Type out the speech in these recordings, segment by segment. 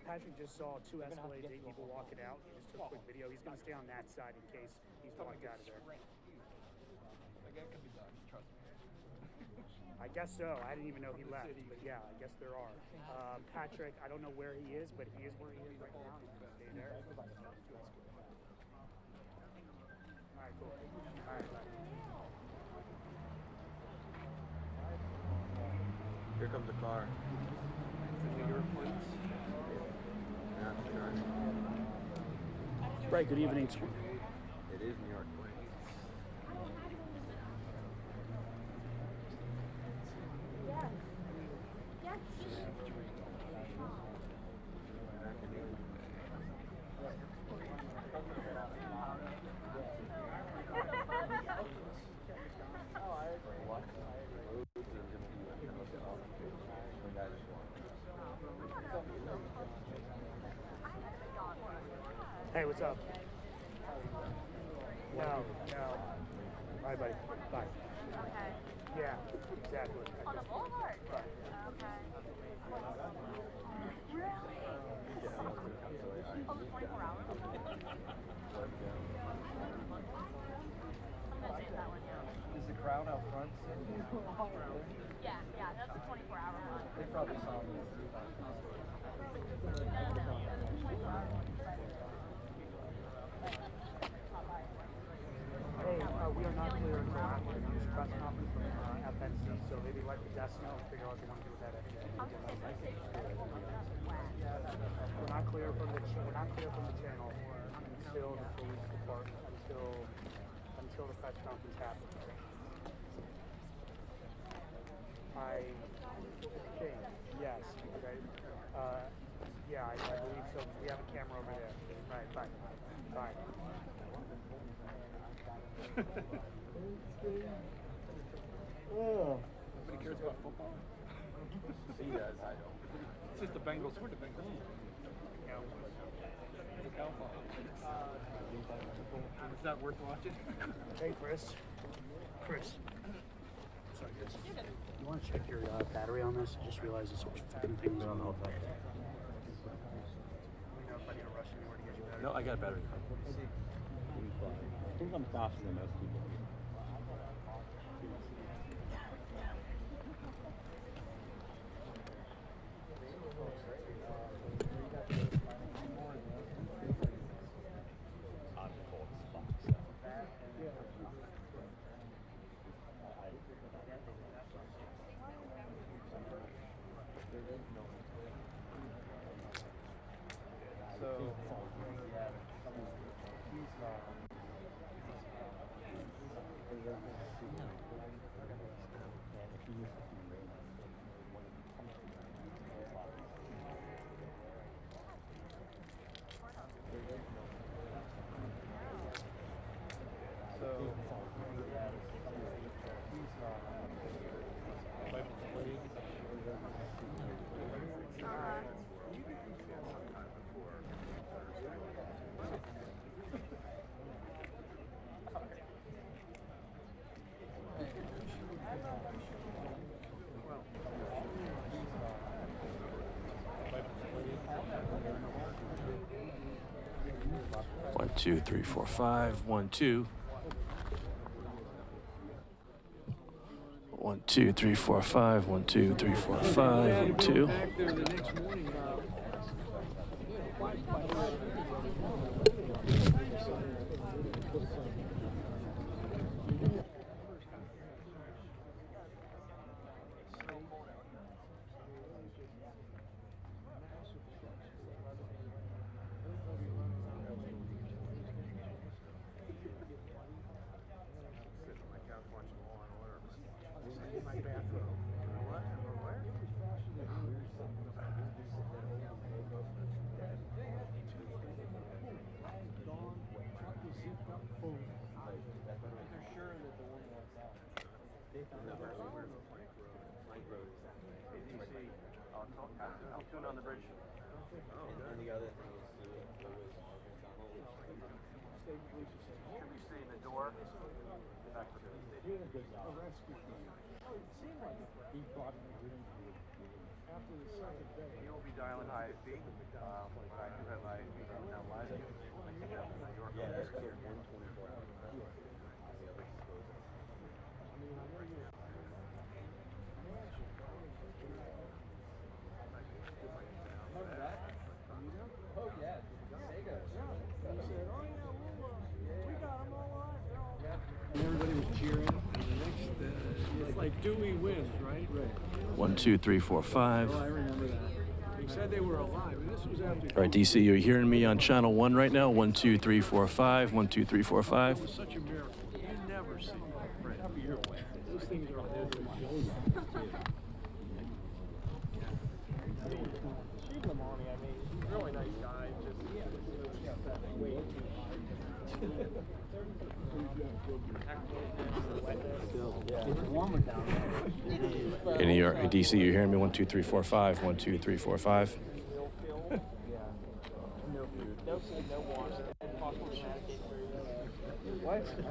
Patrick just saw two Escalades, 8 people walking out. He just took a quick video. He's going to stay on that side in case he's walked out of there. Like, that could be done, trust me. I guess so. I didn't even know he left, but yeah, I guess there are. Patrick, I don't know where he is, but he is where he is right now. He's going to stay there. All right, cool. All right, bye. Here comes a car. New York police. Yeah, sure. Right, good evening. It is New York police. Hey, what's up? No. All right, buddy. Bye. Okay. Yeah, exactly. On the boulevard? Right. Okay. Really? Oh, the 24 hours? I'm gonna save that one, yeah. Is the crowd out front sitting? Yeah, that's a 24-hour one. They probably saw me. No, 24 hours. Hey, we are not clear until after this press conference from FNC, so maybe let the desk know and figure out what they want to do with that extra. We're not clear from the channel until the police department, until the press conference happens. I think, yes, okay. Yeah, I believe so. We have a camera over there. Right, bye. Nobody cares about football? He does, I don't. It's just the Bengals. We're the Bengals. The Cowboys. Is that worth watching? Hey, Chris. Sorry, Chris. You want to check your battery on this? I just realized this fucking thing's on the whole time. No, I got a battery. I think I'm faster than most people. One, two, three, four, five. 1, 2. 1, 2, 3, 4, 5. 1, 2, 3, 4, 5. 1, 2. Altoona on the bridge. And the other thing is should we say the door? Back to the station. It seemed like he brought me after the second day. He'll be dialing high speed. When I do have my meeting now live, Yeah, that's good. 124. oh yeah, Sega. He said, oh yeah, we got them all on. And everybody was cheering. And the next, it's like Dewey wins, right? Right. 1, 2, 3, 4, 5. Oh, I remember that. They said they were alive, and this was after. All right, DC, you're hearing me on channel 1 right now. 1, 2, 3, 4, 5. 1, 2, 3, 4, It 5. was such a miracle. You never see Fred. Those things are all over. She's Lamoni, I mean, he's a really nice guy. It's warmer down there. In New York, DC, you're hearing me. 1, 2, 3, 4, 5. 1, 2, 3, 4, 5.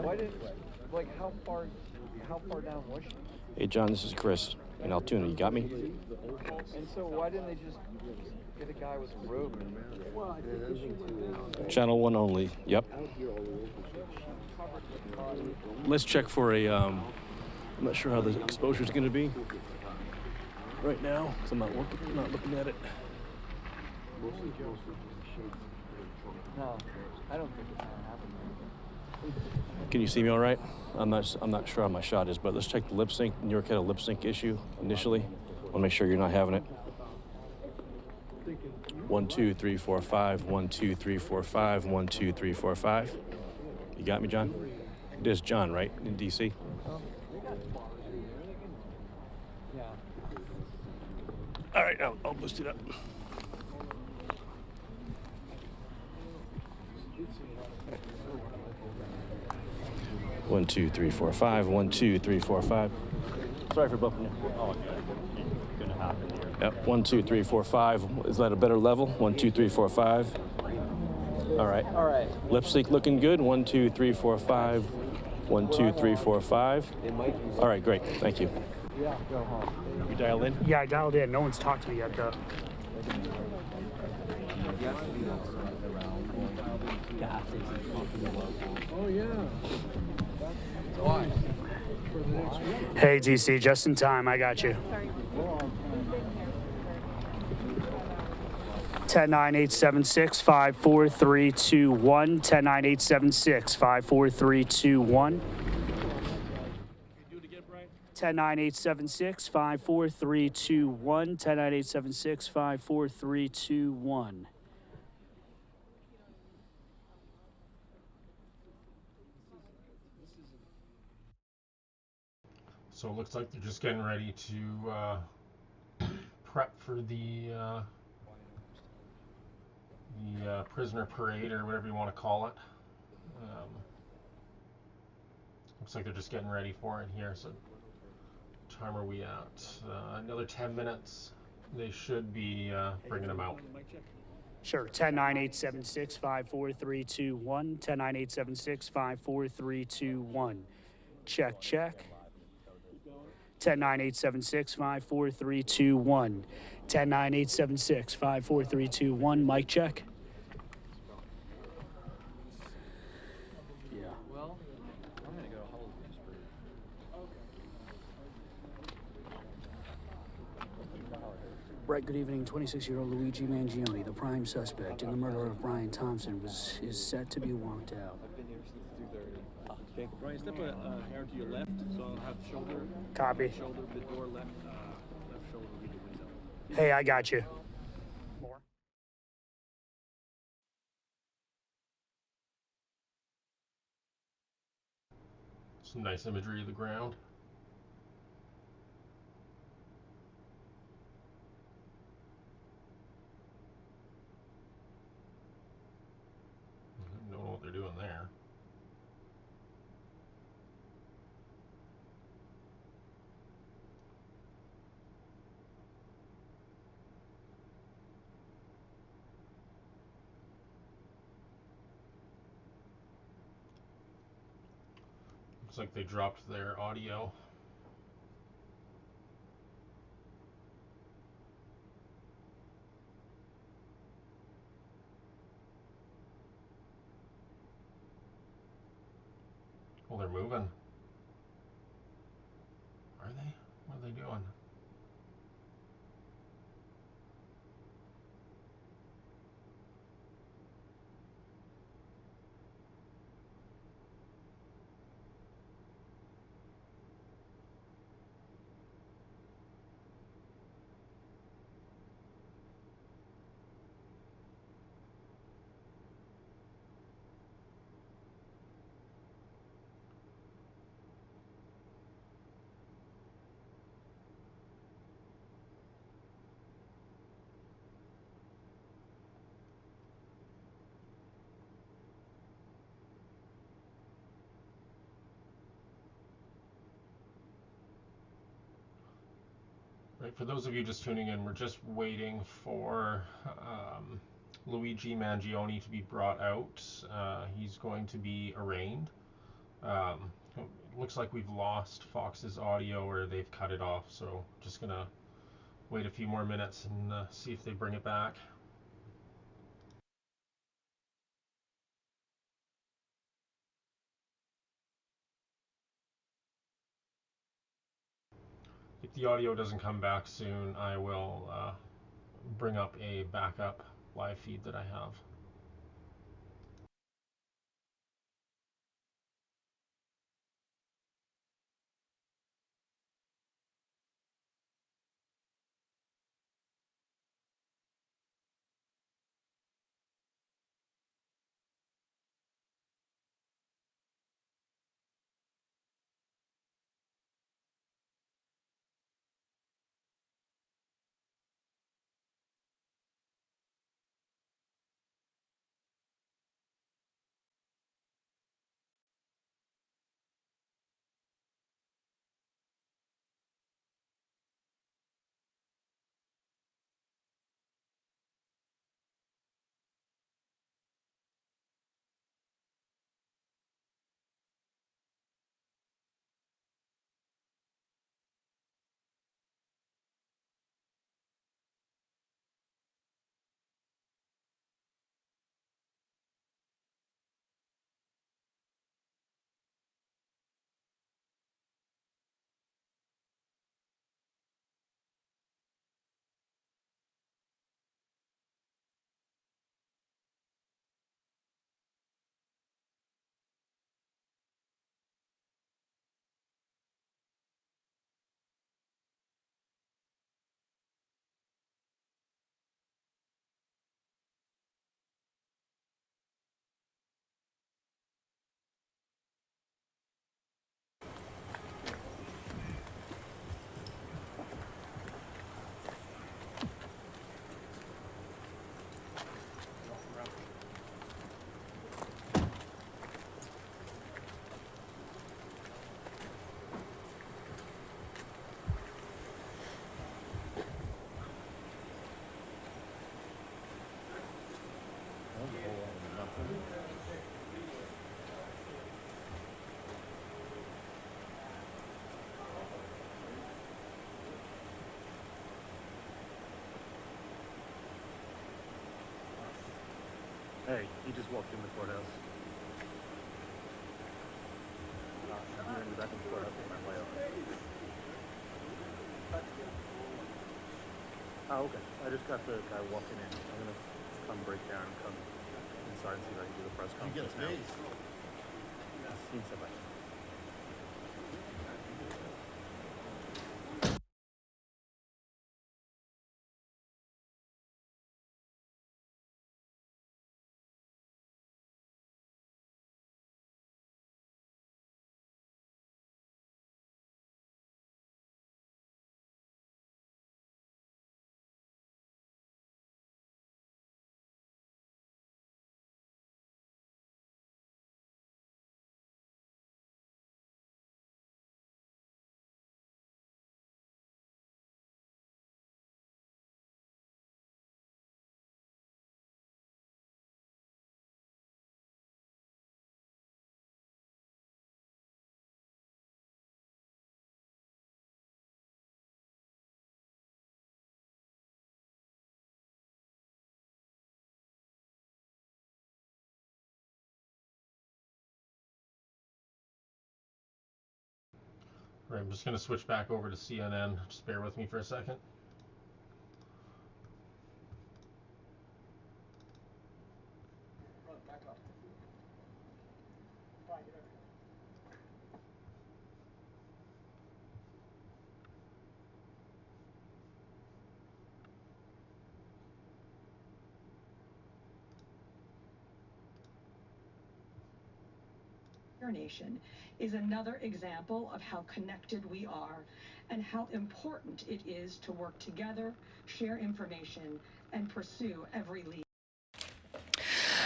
Why did, like, how far down was she? Hey, John, this is Chris in Altoona. You got me? And so why didn't they just get a guy with a rope? Channel 1 only. Yep. Let's check for a, I'm not sure how the exposure is going to be right now, because I'm not looking at it. No, I don't think it's gonna happen. Can you see me all right? I'm not sure how my shot is, but let's check the lip sync. New York had a lip sync issue initially. I want to make sure you're not having it. 1, 2, 3, 4, 5. 1, 2, 3, 4, 5. 1, 2, 3, 4, 5. You got me, John? It is John, right, in DC? Yeah. All right, I'll boost it up. One, 2, 3, 4, 5. 1, 2, 3, 4, 5. Sorry for bumping you. Oh, yeah. Gonna happen here. Yep. 1, 2, 3, 4, 5. Is that a better level? 1, 2, 3, 4, 5. All right. All right. Lip sync looking good. 1, 2, 3, 4, 5. 1, 2, 3, 4, 5. All right, great. Thank you. Yeah, go home. You dialed in? Yeah, I dialed in. No one's talked to me yet, though. Oh, yeah. Why? Hey, DC, just in time. I got you. 10-9-876-54321. 10-9-876-54321. 10-9-876-54321. 10-9-876-54321. So it looks like they're just getting ready to prep for the prisoner parade, or whatever you want to call it. Looks like they're just getting ready for it here. So, what time are we at? Another 10 minutes. They should be bringing them out. Sure. 10-9-876-54321. 10-9-876-54321. Check, check. 10-9-876-54321. 10-9-876-54321. Mic check. Yeah. Well, I'm gonna go to Hollywood. Right, good evening. 26-year-old Luigi Mangione, the prime suspect in the murder of Brian Thompson, is set to be walked out. I've been here since 2:30. Okay, Brian, step a hair to your left, so I'll have shoulder. Copy. Shoulder, the door left, left shoulder will be the window. Hey, I got you. More. Some nice imagery of the ground. I don't know what they're doing there. Looks like they dropped their audio. moving. Are they? What are they doing? Right, for those of you just tuning in, we're just waiting for Luigi Mangione to be brought out. He's going to be arraigned. It looks like we've lost Fox's audio, or they've cut it off, so just gonna wait a few more minutes and see if they bring it back. If the audio doesn't come back soon, I will bring up a backup live feed that I have. Hey, he just walked in the courthouse. I'm here in the back of the courthouse with my way up. Oh, okay. I just got the guy walking in. I'm gonna come break down and come inside and see if I can do the press conference now. Seen somebody. Right, I'm just going to switch back over to CNN. Just bear with me for a second. Our nation is another example of how connected we are and how important it is to work together, share information, and pursue every lead.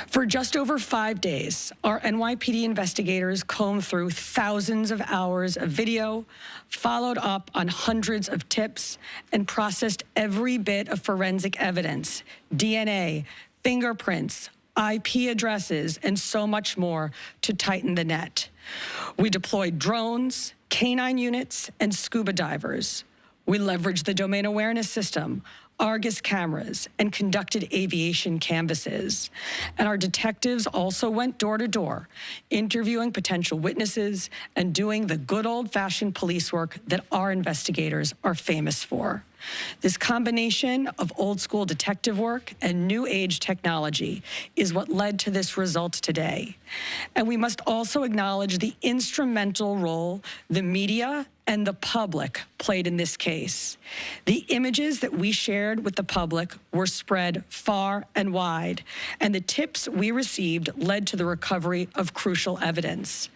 For just over 5 days, our NYPD investigators combed through thousands of hours of video, followed up on hundreds of tips, and processed every bit of forensic evidence, DNA, fingerprints, IP addresses, and so much more to tighten the net. We deployed drones, canine units, and scuba divers. We leveraged the domain awareness system, Argus cameras, and conducted aviation canvasses. And our detectives also went door to door, interviewing potential witnesses and doing the good old-fashioned police work that our investigators are famous for. This combination of old-school detective work and new-age technology is what led to this result today. And we must also acknowledge the instrumental role the media and the public played in this case. The images that we shared with the public were spread far and wide, and the tips we received led to the recovery of crucial evidence.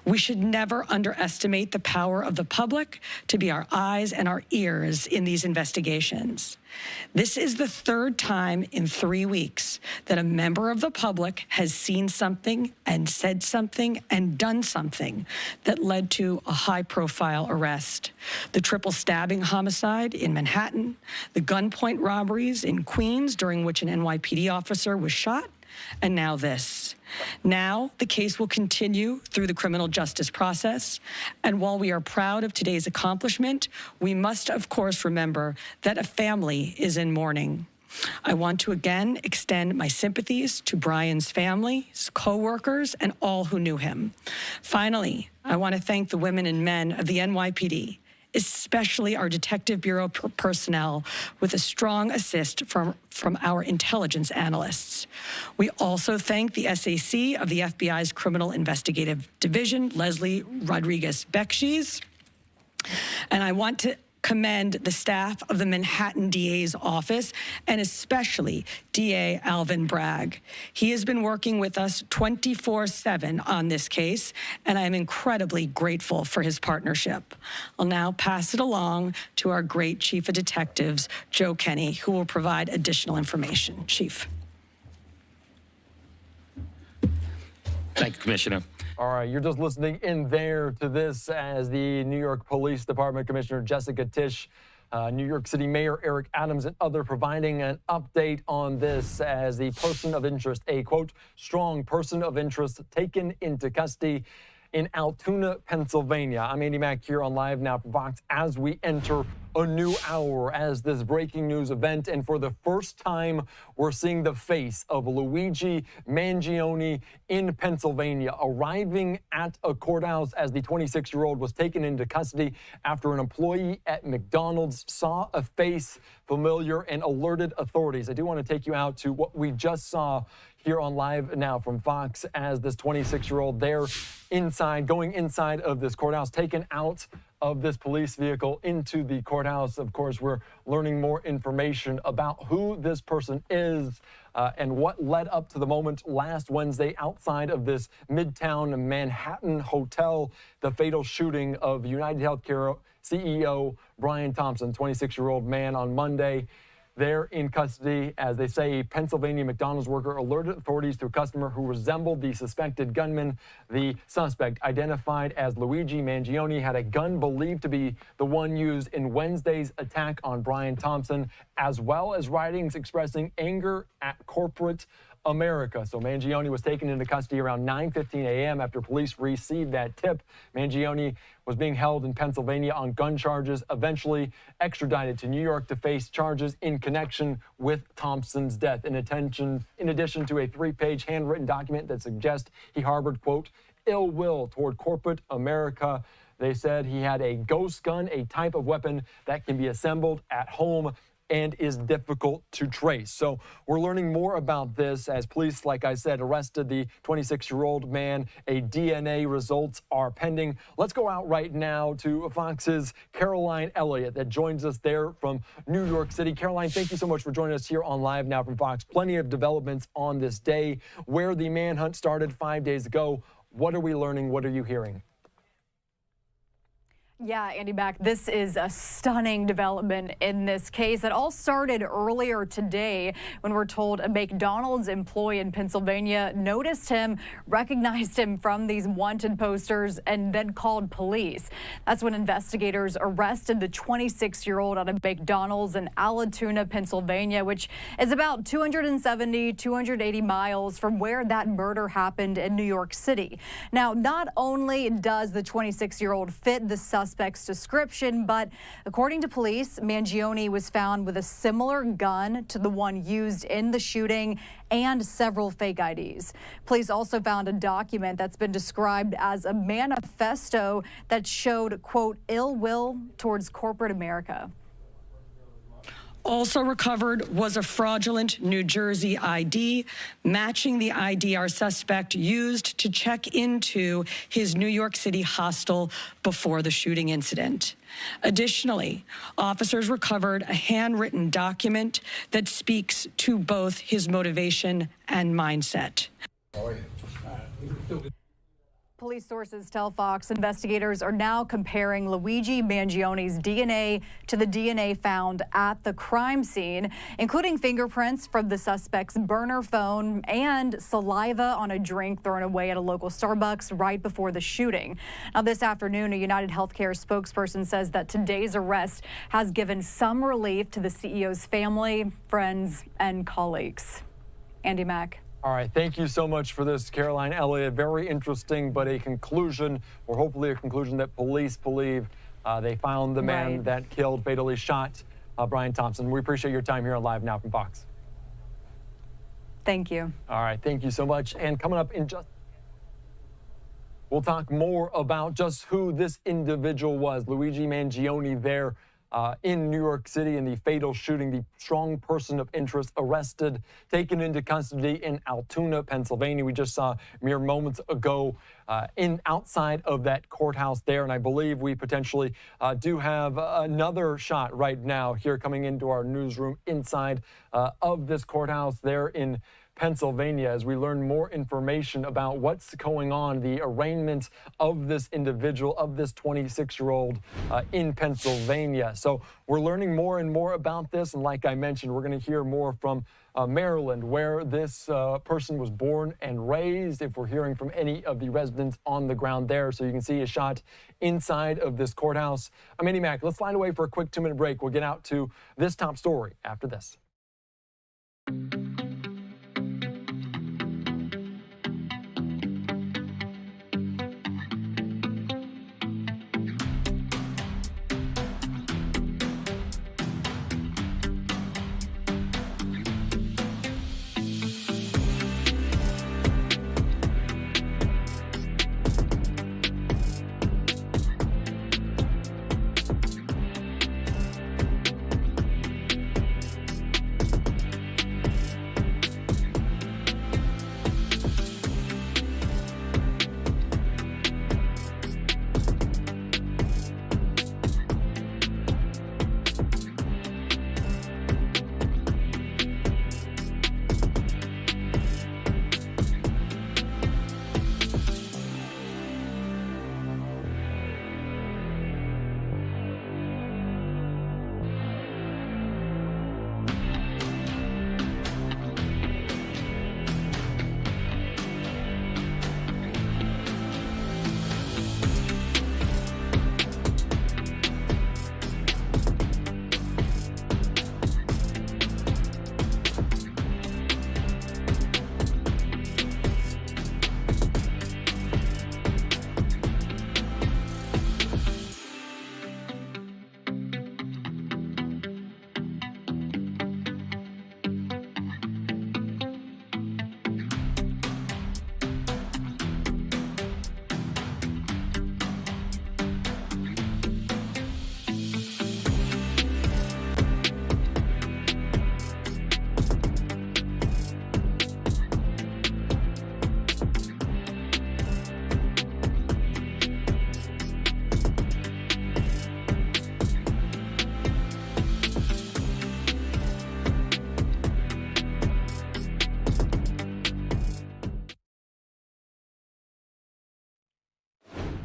We should never underestimate the power of the public to be our eyes and our ears in these investigations. This is the third time in 3 weeks that a member of the public has seen something and said something and done something that led to a high-profile arrest. The triple stabbing homicide in Manhattan, the gunpoint robberies in Queens during which an NYPD officer was shot, and now this. Now, the case will continue through the criminal justice process, and while we are proud of today's accomplishment, we must, of course, remember that a family is in mourning. I want to again extend my sympathies to Brian's family, his co-workers, and all who knew him. Finally, I want to thank the women and men of the NYPD, especially our Detective Bureau personnel, with a strong assist from our intelligence analysts. We also thank the SAC of the FBI's Criminal Investigative Division, Leslie Rodriguez-Bekshies, and I want to commend the staff of the Manhattan DA's office, and especially DA Alvin Bragg. He has been working with us 24/7 on this case, and I am incredibly grateful for his partnership. I'll now pass it along to our great Chief of Detectives, Joe Kenny, who will provide additional information. Chief. Thank you, Commissioner. All right, you're just listening in there to this as the New York Police Department Commissioner Jessica Tisch, New York City Mayor Eric Adams, and others providing an update on this as the person of interest, a quote, strong person of interest taken into custody in Altoona, Pennsylvania. I'm Andy Mack here on Live Now for Fox as we enter a new hour as this breaking news event. And for the first time, we're seeing the face of Luigi Mangione in Pennsylvania, arriving at a courthouse as the 26-year-old was taken into custody after an employee at McDonald's saw a face familiar and alerted authorities. I do want to take you out to what we just saw here on Live Now from Fox as this 26-year-old there inside, going inside of this courthouse, taken out of this police vehicle into the courthouse. Of course, we're learning more information about who this person is and what led up to the moment last Wednesday outside of this Midtown Manhattan hotel, the fatal shooting of UnitedHealthcare CEO Brian Thompson, 26-year-old man on Monday. They're in custody. As they say, a Pennsylvania McDonald's worker alerted authorities to a customer who resembled the suspected gunman. The suspect, identified as Luigi Mangione, had a gun believed to be the one used in Wednesday's attack on Brian Thompson, as well as writings expressing anger at corporate America. So Mangione was taken into custody around 9:15 a.m. after police received that tip. Mangione was being held in Pennsylvania on gun charges, eventually extradited to New York to face charges in connection with Thompson's death. In addition to a 3-page handwritten document that suggests he harbored, quote, ill will toward corporate America. They said he had a ghost gun, a type of weapon that can be assembled at home and is difficult to trace. So we're learning more about this as police, like I said, arrested the 26-year-old man. A DNA results are pending. Let's go out right now to Fox's Caroline Elliott that joins us there from New York City. Caroline, thank you so much for joining us here on Live Now from Fox. Plenty of developments on this day where the manhunt started 5 days ago. What are we learning? What are you hearing? Yeah, Andy Mack, this is a stunning development in this case. It all started earlier today when we're told a McDonald's employee in Pennsylvania noticed him, recognized him from these wanted posters, and then called police. That's when investigators arrested the 26-year-old out of McDonald's in Altoona, Pennsylvania, which is about 280 miles from where that murder happened in New York City. Now, not only does the 26-year-old fit the suspect's description, but according to police, Mangione was found with a similar gun to the one used in the shooting and several fake IDs. Police also found a document that's been described as a manifesto that showed, quote, ill will towards corporate America. Also recovered was a fraudulent New Jersey ID, matching the ID our suspect used to check into his New York City hostel before the shooting incident. Additionally, officers recovered a handwritten document that speaks to both his motivation and mindset. Police sources tell Fox investigators are now comparing Luigi Mangione's DNA to the DNA found at the crime scene, including fingerprints from the suspect's burner phone and saliva on a drink thrown away at a local Starbucks right before the shooting. Now, this afternoon, a UnitedHealthcare spokesperson says that today's arrest has given some relief to the CEO's family, friends, and colleagues. Andy Mack. All right, thank you so much for this, Caroline Elliott. Very interesting, but a conclusion, or hopefully a conclusion that police believe they found the man that killed, fatally shot Brian Thompson. We appreciate your time here on Live Now from Fox. Thank you. All right, thank you so much. And coming up in just, we'll talk more about just who this individual was, Luigi Mangione there in New York City in the fatal shooting, the strong person of interest arrested, taken into custody in Altoona, Pennsylvania. We just saw mere moments ago outside of that courthouse there, and I believe we potentially do have another shot right now here coming into our newsroom inside of this courthouse there in Pennsylvania as we learn more information about what's going on, the arraignment of this individual, of this 26-year-old in Pennsylvania. So we're learning more and more about this, and like I mentioned, we're going to hear more from Maryland, where this person was born and raised, if we're hearing from any of the residents on the ground there. So you can see a shot inside of this courthouse. I'm Andy Mack. Let's find a way for a quick 2-minute break. We'll get out to this top story after this.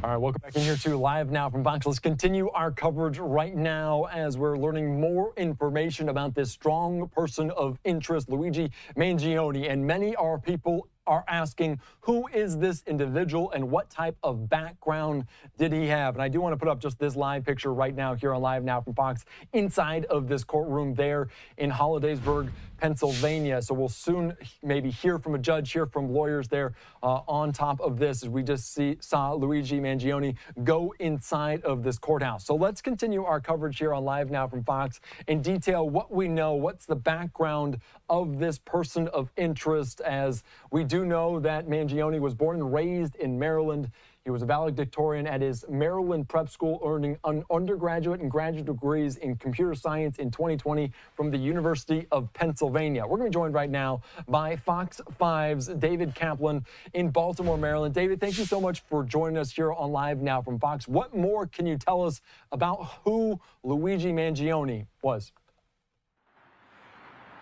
All right, welcome back in here to Live Now from Fox. Let's continue our coverage right now as we're learning more information about this strong person of interest, Luigi Mangione. And many people are asking, who is this individual and what type of background did he have? And I do want to put up just this live picture right now here on Live Now from Fox inside of this courtroom there in Hollidaysburg, Pennsylvania. So we'll soon maybe hear from a judge, hear from lawyers there on top of this as we just saw Luigi Mangione go inside of this courthouse. So let's continue our coverage here on Live Now from Fox and detail what we know, what's the background of this person of interest, as we do know that Mangione was born and raised in Maryland. He was a valedictorian at his Maryland prep school, earning an undergraduate and graduate degrees in computer science in 2020 from the University of Pennsylvania. We're going to be joined right now by Fox 5's David Kaplan in Baltimore, Maryland. David, thank you so much for joining us here on Live Now from Fox. What more can you tell us about who Luigi Mangione was?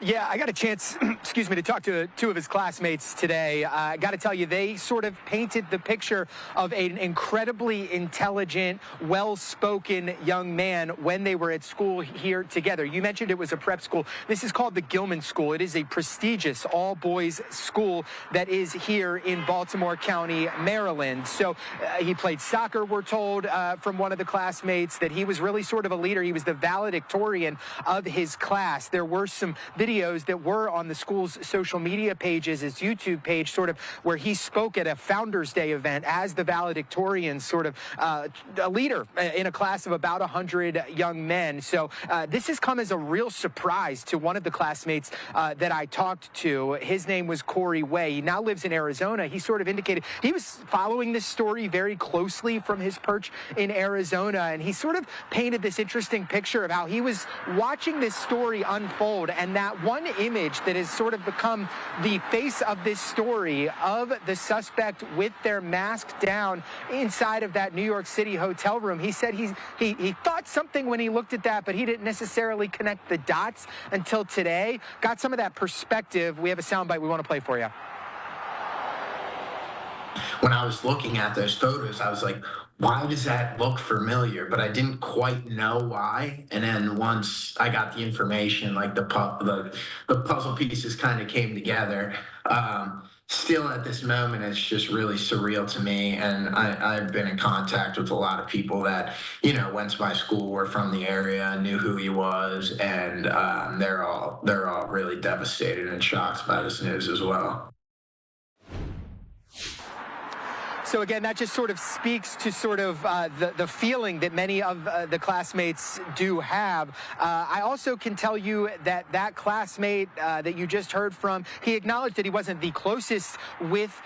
Yeah, I got a chance, excuse me, to talk to two of his classmates today. I got to tell you, they sort of painted the picture of an incredibly intelligent, well-spoken young man when they were at school here together. You mentioned it was a prep school. This is called the Gilman School. It is a prestigious all-boys school that is here in Baltimore County, Maryland. So he played soccer, we're told, from one of the classmates, that he was really sort of a leader. He was the valedictorian of his class. There were some videos that were on the school's social media pages, his YouTube page, sort of where he spoke at a Founders Day event as the valedictorian, sort of a leader in a class of about 100 young men. So this has come as a real surprise to one of the classmates that I talked to. His name was Corey Way. He now lives in Arizona. He sort of indicated he was following this story very closely from his perch in Arizona, and he sort of painted this interesting picture of how he was watching this story unfold, and that one image that has sort of become the face of this story of the suspect with their mask down inside of that New York City hotel room. He said he thought something when he looked at that, but he didn't necessarily connect the dots until today. Got some of that perspective. We have a soundbite we want to play for you. When I was looking at those photos, I was like, why does that look familiar? But I didn't quite know why. And then once I got the information, like the puzzle pieces kind of came together. Still at this moment, it's just really surreal to me. And I've been in contact with a lot of people that, went to my school, were from the area, knew who he was. And they're all really devastated and shocked by this news as well. So again, that just sort of speaks to sort of the feeling that many of the classmates do have. I also can tell you that that classmate that you just heard from, he acknowledged that he wasn't the closest with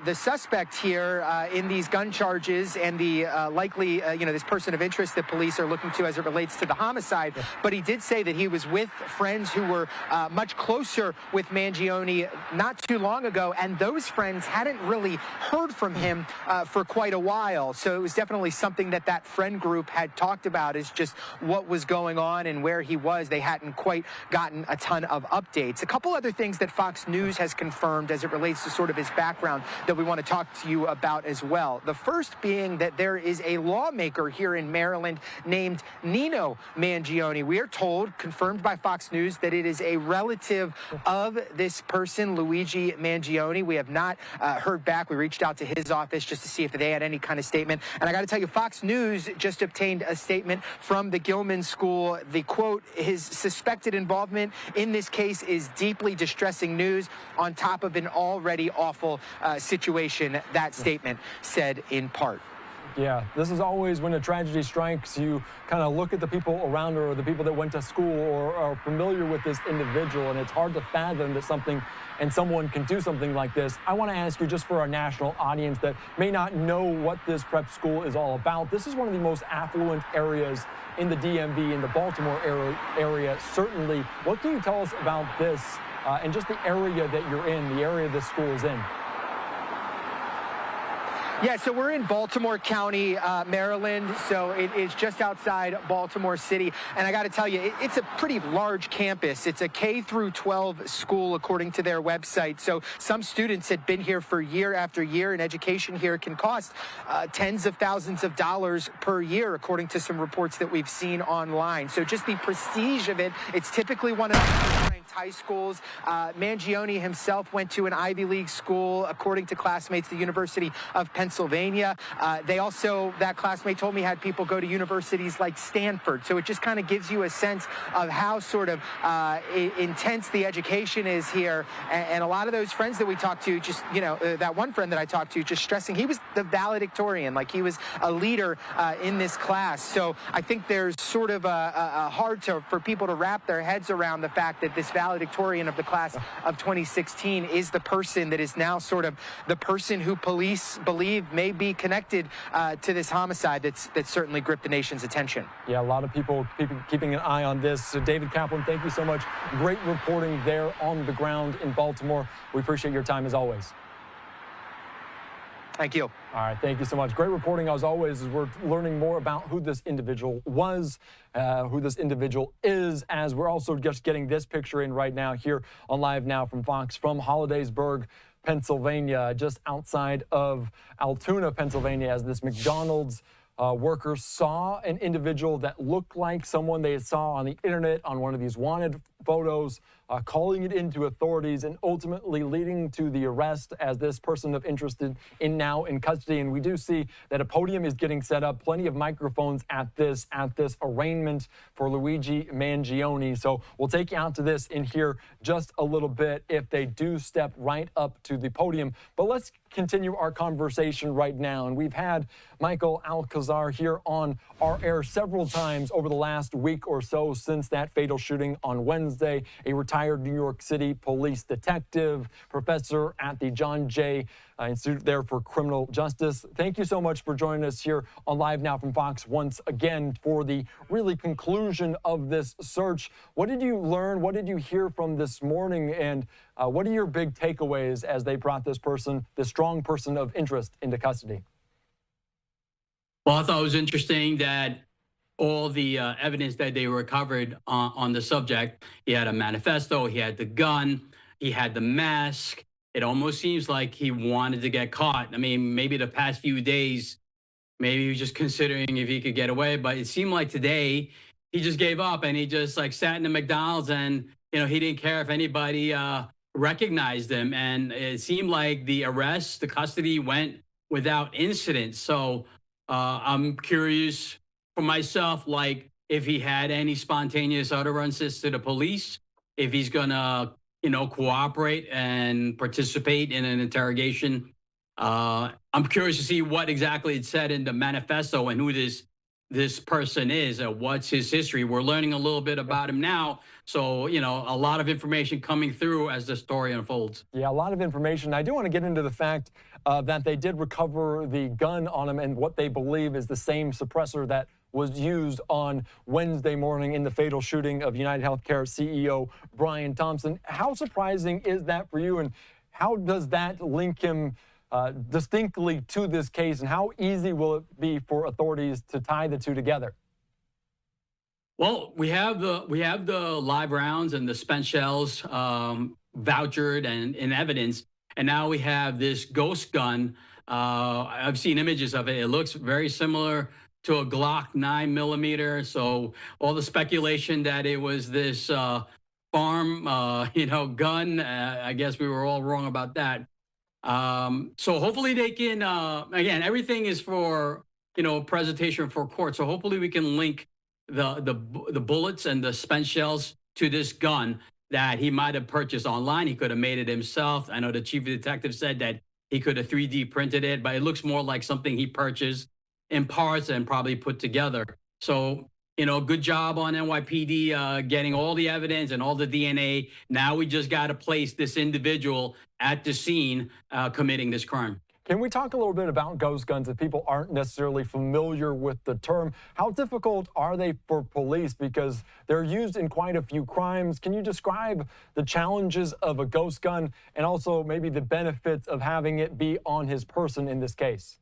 the suspect here in these gun charges and the likely, this person of interest that police are looking to as it relates to the homicide. But he did say that he was with friends who were much closer with Mangione not too long ago, and those friends hadn't really heard from him for quite a while. So it was definitely something that friend group had talked about, is just what was going on and where he was. They hadn't quite gotten a ton of updates. A couple other things that Fox News has confirmed as it relates to sort of his background that we want to talk to you about as well. The first being that there is a lawmaker here in Maryland named Nino Mangione. We are told, confirmed by Fox News, that it is a relative of this person, Luigi Mangione. We have not heard back. We reached out to his office just to see if they had any kind of statement. And I got to tell you, Fox News just obtained a statement from the Gilman School. The quote, his suspected involvement in this case is deeply distressing news on top of an already awful situation, that statement said in part. Yeah, this is always when a tragedy strikes, you kind of look at the people around her or the people that went to school or are familiar with this individual, and it's hard to fathom that someone can do something like this. I want to ask you, just for our national audience that may not know what this prep school is all about, this is one of the most affluent areas in the DMV, in the Baltimore area, certainly. What can you tell us about this and just the area that you're in, the area this school is in? Yeah, so we're in Baltimore County, Maryland, so it is just outside Baltimore City. And I got to tell you, it's a pretty large campus. It's a K through 12 school, according to their website. So some students had been here for year after year, and education here can cost tens of thousands of dollars per year, according to some reports that we've seen online. So just the prestige of it, it's typically one of the ranked high schools. Mangione himself went to an Ivy League school, according to classmates, the University of Pennsylvania. They also, that classmate told me, had people go to universities like Stanford. So it just kind of gives you a sense of how sort of intense the education is here. And a lot of those friends that we talked to, just, you know, that one friend that I talked to, just stressing he was the valedictorian, like he was a leader in this class. So I think there's sort of a hard for people to wrap their heads around the fact that this valedictorian of the class of 2016 is the person that is now sort of the person who police believe may be connected to this homicide that's certainly gripped the nation's attention. Yeah, a lot of people keeping an eye on this. So David Kaplan, thank you so much. Great reporting there on the ground in Baltimore. We appreciate your time as always. Thank you. All right, thank you so much. Great reporting as always, as we're learning more about who this individual was, who this individual is, as we're also just getting this picture in right now here on Live Now from Fox from Hollidaysburg, Pennsylvania, just outside of Altoona, Pennsylvania, as this McDonald's worker saw an individual that looked like someone they saw on the internet on one of these wanted photos, calling it into authorities and ultimately leading to the arrest as this person of interest in now in custody. And we do see that a podium is getting set up, plenty of microphones at this arraignment for Luigi Mangione. So we'll take you out to this in here just a little bit if they do step right up to the podium. But let's continue our conversation right now. And we've had Michael Alcazar here on our air several times over the last week or so since that fatal shooting on Wednesday, a retired New York City police detective, professor at the John Jay Institute there for Criminal Justice. Thank you so much for joining us here on Live Now from Fox once again for the really conclusion of this search. What did you learn? What did you hear from this morning? And what are your big takeaways as they brought this person, this strong person of interest, into custody? Well, I thought it was interesting that all the evidence that they recovered on the subject, he had a manifesto, he had the gun, he had the mask. It almost seems like he wanted to get caught. I mean, maybe the past few days, maybe he was just considering if he could get away, but it seemed like today he just gave up and he just like sat in the McDonald's and, you know, he didn't care if anybody recognized him. And it seemed like the arrest, the custody went without incident. So I'm curious for myself, like if he had any spontaneous utterances to the police, if he's gonna, you know, cooperate and participate in an interrogation. I'm curious to see what exactly it said in the manifesto and who this person is, what's his history. We're learning a little bit about him now. So, you know, a lot of information coming through as the story unfolds. Yeah, a lot of information. I do want to get into the fact that they did recover the gun on him and what they believe is the same suppressor that was used on Wednesday morning in the fatal shooting of UnitedHealthcare CEO Brian Thompson. How surprising is that for you, and how does that link him distinctly to this case, and how easy will it be for authorities to tie the two together? Well, we have the live rounds and the spent shells vouchered and in evidence, and now we have this ghost gun. I've seen images of it. It looks very similar to a Glock 9mm. So all the speculation that it was this farm, gun, I guess we were all wrong about that. So hopefully they can, again, everything is for, presentation for court. So hopefully we can link the bullets and the spent shells to this gun that he might have purchased online. He could have made it himself. I know the chief detective said that he could have 3D printed it, but it looks more like something he purchased in parts and probably put together. So, good job on NYPD getting all the evidence and all the DNA. Now we just got to place this individual at the scene committing this crime. Can we talk a little bit about ghost guns if people aren't necessarily familiar with the term? How difficult are they for police? Because they're used in quite a few crimes. Can you describe the challenges of a ghost gun and also maybe the benefits of having it be on his person in this case?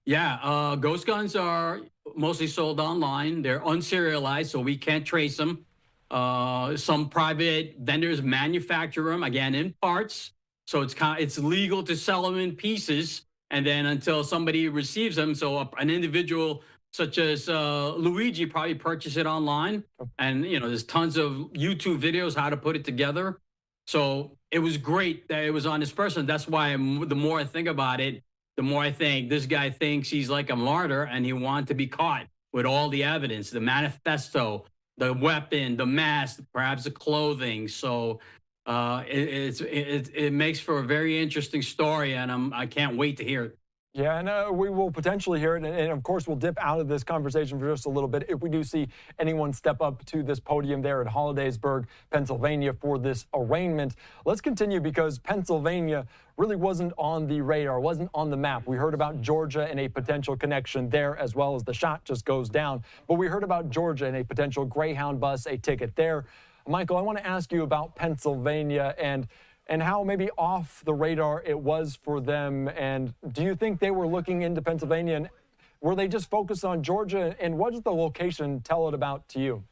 Yeah, ghost guns are mostly sold online. They're unserialized, so we can't trace them. Some private vendors manufacture them, again, in parts. So it's legal to sell them in pieces, and then until somebody receives them. So an individual such as Luigi probably purchased it online, and there's tons of YouTube videos how to put it together. So it was great that it was on this person. That's why the more I think about it, the more I think this guy thinks he's like a martyr, and he wanted to be caught with all the evidence, the manifesto, the weapon, the mask, perhaps the clothing. So it makes for a very interesting story, and I can't wait to hear it. Yeah, and we will potentially hear it. And of course, we'll dip out of this conversation for just a little bit if we do see anyone step up to this podium there at Hollidaysburg, Pennsylvania for this arraignment. Let's continue because Pennsylvania really wasn't on the radar, wasn't on the map. We heard about Georgia and a potential connection there, as well as the shot just goes down. But we heard about Georgia and a potential Greyhound bus, a ticket there. Michael, I want to ask you about Pennsylvania and how maybe off the radar it was for them. And do you think they were looking into Pennsylvania, and were they just focused on Georgia? And what does the location tell it about to you?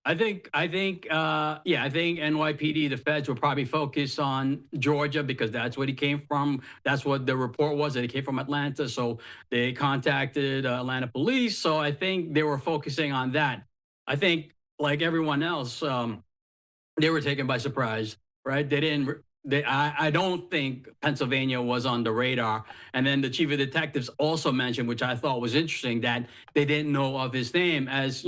I think NYPD, the feds, will probably focus on Georgia because that's what he came from. That's what the report was, that he came from Atlanta. So they contacted Atlanta police. So I think they were focusing on that. I think, like everyone else, they were taken by surprise. Right? I don't think Pennsylvania was on the radar. And then the chief of detectives also mentioned, which I thought was interesting, that they didn't know of his name. As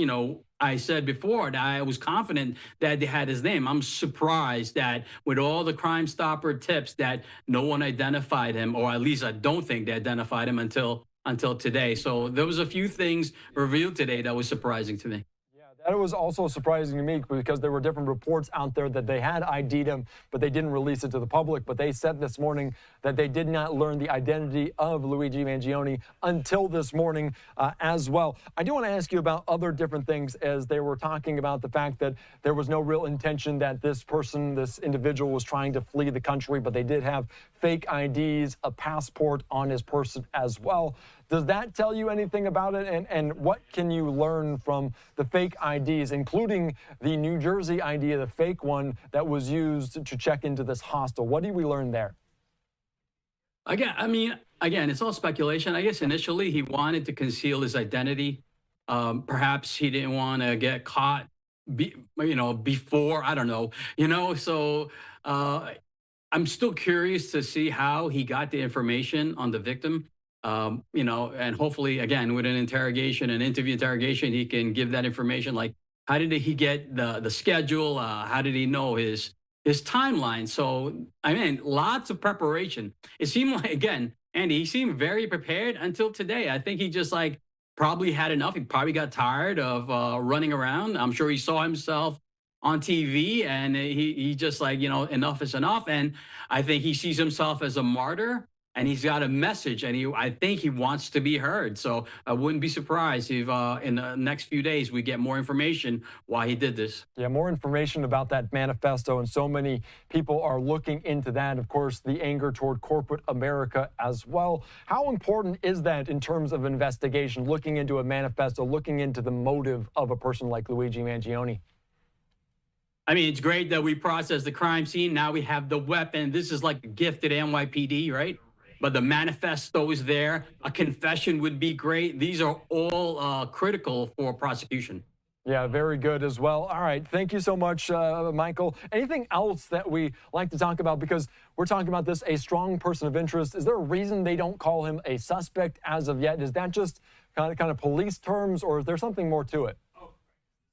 I said before, that I was confident that they had his name. I'm surprised that with all the Crime Stopper tips that no one identified him, or at least I don't think they identified him until today. So there was a few things revealed today that was surprising to me. That was also surprising to me because there were different reports out there that they had ID'd him, but they didn't release it to the public. But they said this morning that they did not learn the identity of Luigi Mangione until this morning as well. I do want to ask you about other different things, as they were talking about the fact that there was no real intention that this individual was trying to flee the country, but they did have fake IDs, a passport on his person as well. Does that tell you anything about it? And what can you learn from the fake IDs, including the New Jersey ID, the fake one that was used to check into this hostel? What did we learn there? Again, it's all speculation. I guess initially he wanted to conceal his identity. Perhaps he didn't want to get caught, before, I don't know, So I'm still curious to see how he got the information on the victim. And hopefully, again, with an interview interrogation, he can give that information. Like, how did he get the schedule? How did he know his timeline? So, lots of preparation. It seemed like, again, Andy, he seemed very prepared until today. I think he just probably had enough. He probably got tired of running around. I'm sure he saw himself on TV, and he just enough is enough. And I think he sees himself as a martyr. And he's got a message, and I think he wants to be heard. So I wouldn't be surprised if in the next few days we get more information why he did this. Yeah, more information about that manifesto, and so many people are looking into that. Of course, the anger toward corporate America as well. How important is that in terms of investigation, looking into a manifesto, looking into the motive of a person like Luigi Mangione? It's great that we processed the crime scene. Now we have the weapon. This is like a gift to the NYPD, right? But the manifesto is there. A confession would be great. These are all critical for prosecution. Yeah, very good as well. All right. Thank you so much, Michael. Anything else that we like to talk about? Because we're talking about this, a strong person of interest. Is there a reason they don't call him a suspect as of yet? Is that just kind of police terms, or is there something more to it?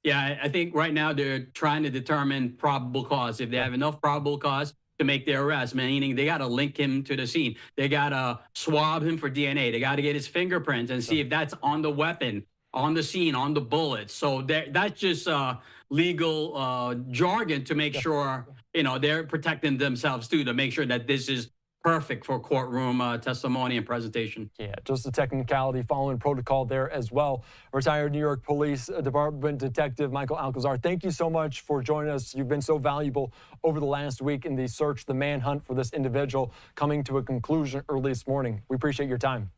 Yeah, I think right now they're trying to determine probable cause. If they have enough probable cause to make their arrest, meaning they got to link him to the scene. They got to swab him for DNA. They got to get his fingerprints and see if that's on the weapon, on the scene, on the bullet. So that's just legal jargon to make sure, they're protecting themselves too, to make sure that this is perfect for courtroom testimony and presentation. Yeah, just a technicality following protocol there as well. Retired New York Police Department Detective Michael Alcazar, thank you so much for joining us. You've been so valuable over the last week in the search, the manhunt for this individual coming to a conclusion early this morning. We appreciate your time.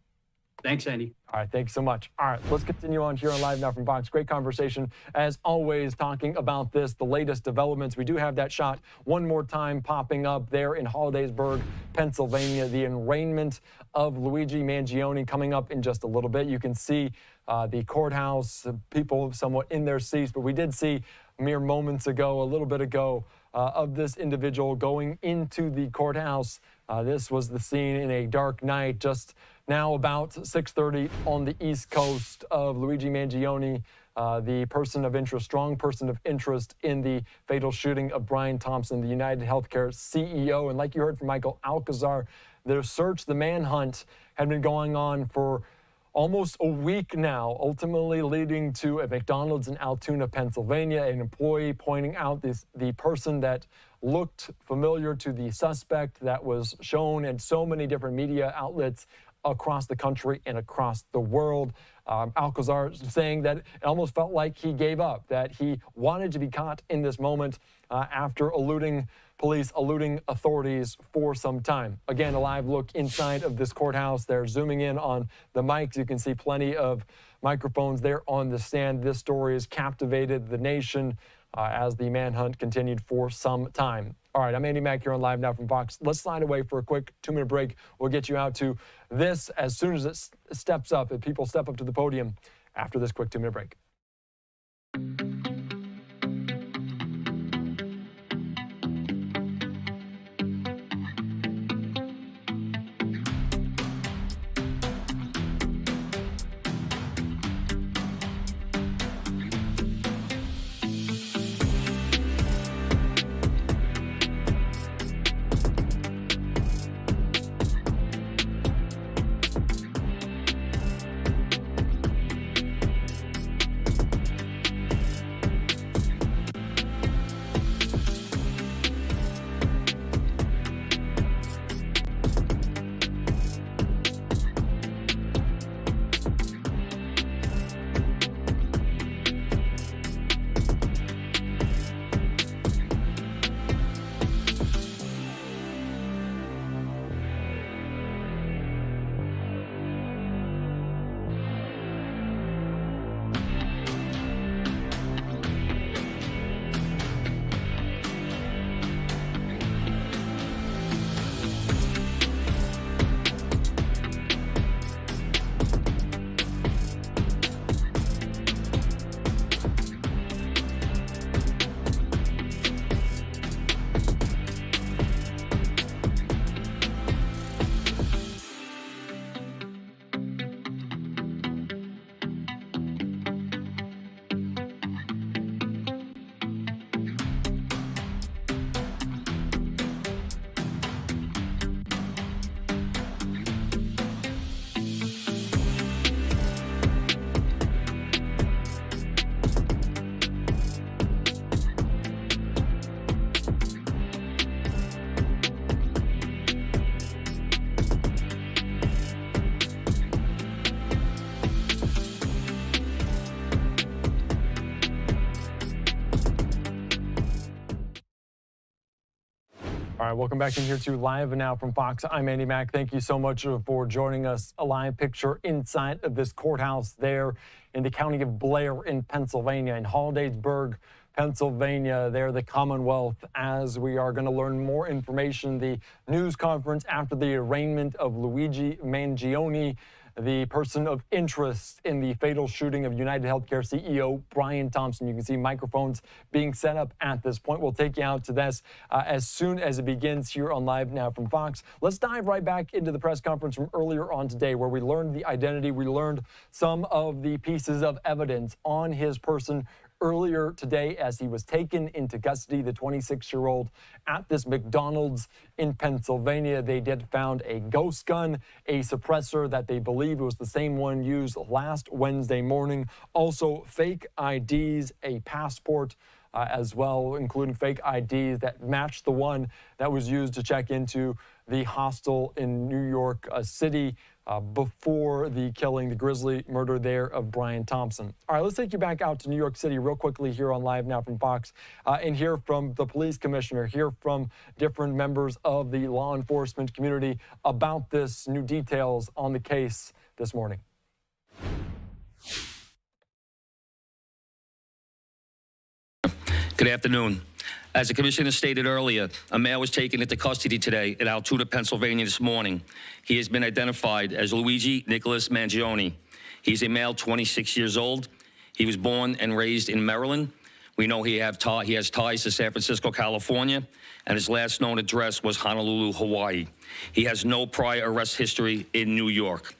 Thanks, Andy. All right, thanks so much. All right, let's continue on here on Live Now from Fox. Great conversation, as always, talking about this, the latest developments. We do have that shot one more time popping up there in Hollidaysburg, Pennsylvania, the arraignment of Luigi Mangione coming up in just a little bit. You can see the courthouse, people somewhat in their seats, but we did see mere moments ago, a little bit ago, of this individual going into the courthouse. This was the scene in a dark night, just now about 6:30 on the East Coast, of Luigi Mangione, the person of interest, strong person of interest in the fatal shooting of Brian Thompson, the UnitedHealthcare CEO. And like you heard from Michael Alcazar, their search, the manhunt, had been going on for almost a week now, ultimately leading to a McDonald's in Altoona, Pennsylvania, an employee pointing out the person that looked familiar to the suspect that was shown in so many different media outlets across the country and across the world. Alcazar saying that it almost felt like he gave up, that he wanted to be caught in this moment after eluding police, eluding authorities for some time. Again, a live look inside of this courthouse. They're zooming in on the mics. You can see plenty of microphones there on the stand. This story has captivated the nation as the manhunt continued for some time. All right, I'm Andy Mack here on Live Now from Fox. Let's slide away for a quick 2-minute break. We'll get you out to this as soon as it steps up, if people step up to the podium after this quick 2-minute break. All right, welcome back in here to Live Now from Fox. I'm Andy Mack. Thank you so much for joining us. A live picture inside of this courthouse there in the county of Blair in Pennsylvania, in Hollidaysburg, Pennsylvania, there, the Commonwealth, as we are going to learn more information. The news conference after the arraignment of Luigi Mangione, the person of interest in the fatal shooting of UnitedHealthcare CEO Brian Thompson. You can see microphones being set up at this point. We'll take you out to this as soon as it begins here on Live Now from Fox. Let's dive right back into the press conference from earlier on today, where we learned the identity. We learned some of the pieces of evidence on his person earlier today as he was taken into custody, the 26-year-old, at this McDonald's in Pennsylvania. They did found a ghost gun, a suppressor that they believe was the same one used last Wednesday morning. Also, fake IDs, a passport as well, including fake IDs that matched the one that was used to check into the hostel in New York City before the killing, the grisly murder there of Brian Thompson. All right, let's take you back out to New York City real quickly here on Live Now from Fox and hear from the police commissioner, hear from different members of the law enforcement community about this, new details on the case this morning. Good afternoon. As the commissioner stated earlier, a male was taken into custody today in Altoona, Pennsylvania this morning. He has been identified as Luigi Nicholas Mangione. He's a male, 26 years old. He was born and raised in Maryland. We know he has ties to San Francisco, California, and his last known address was Honolulu, Hawaii. He has no prior arrest history in New York.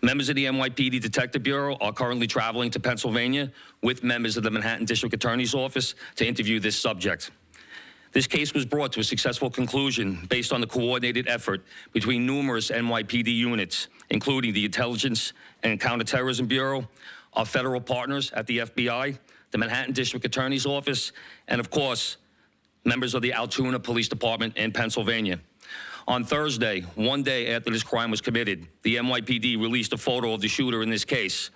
Members of the NYPD Detective Bureau are currently traveling to Pennsylvania with members of the Manhattan District Attorney's Office to interview this subject. This case was brought to a successful conclusion based on the coordinated effort between numerous NYPD units, including the Intelligence and Counterterrorism Bureau, our federal partners at the FBI, the Manhattan District Attorney's Office, and of course, members of the Altoona Police Department in Pennsylvania. On Thursday, one day after this crime was committed, the NYPD released a photo of the shooter in this case.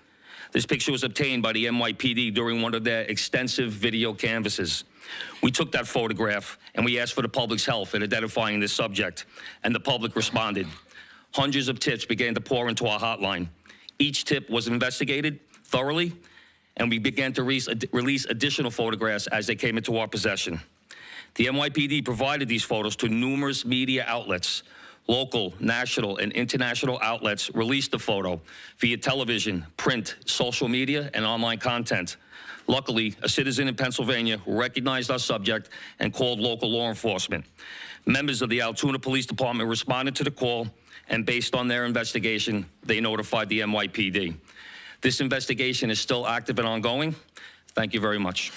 This picture was obtained by the NYPD during one of their extensive video canvasses. We took that photograph and we asked for the public's help in identifying this subject, and the public responded. Hundreds of tips began to pour into our hotline. Each tip was investigated thoroughly, and we began to release additional photographs as they came into our possession. The NYPD provided these photos to numerous media outlets. Local, national, and international outlets released the photo via television, print, social media, and online content. Luckily, a citizen in Pennsylvania recognized our subject and called local law enforcement. Members of the Altoona Police Department responded to the call, and based on their investigation, they notified the NYPD. This investigation is still active and ongoing. Thank you very much.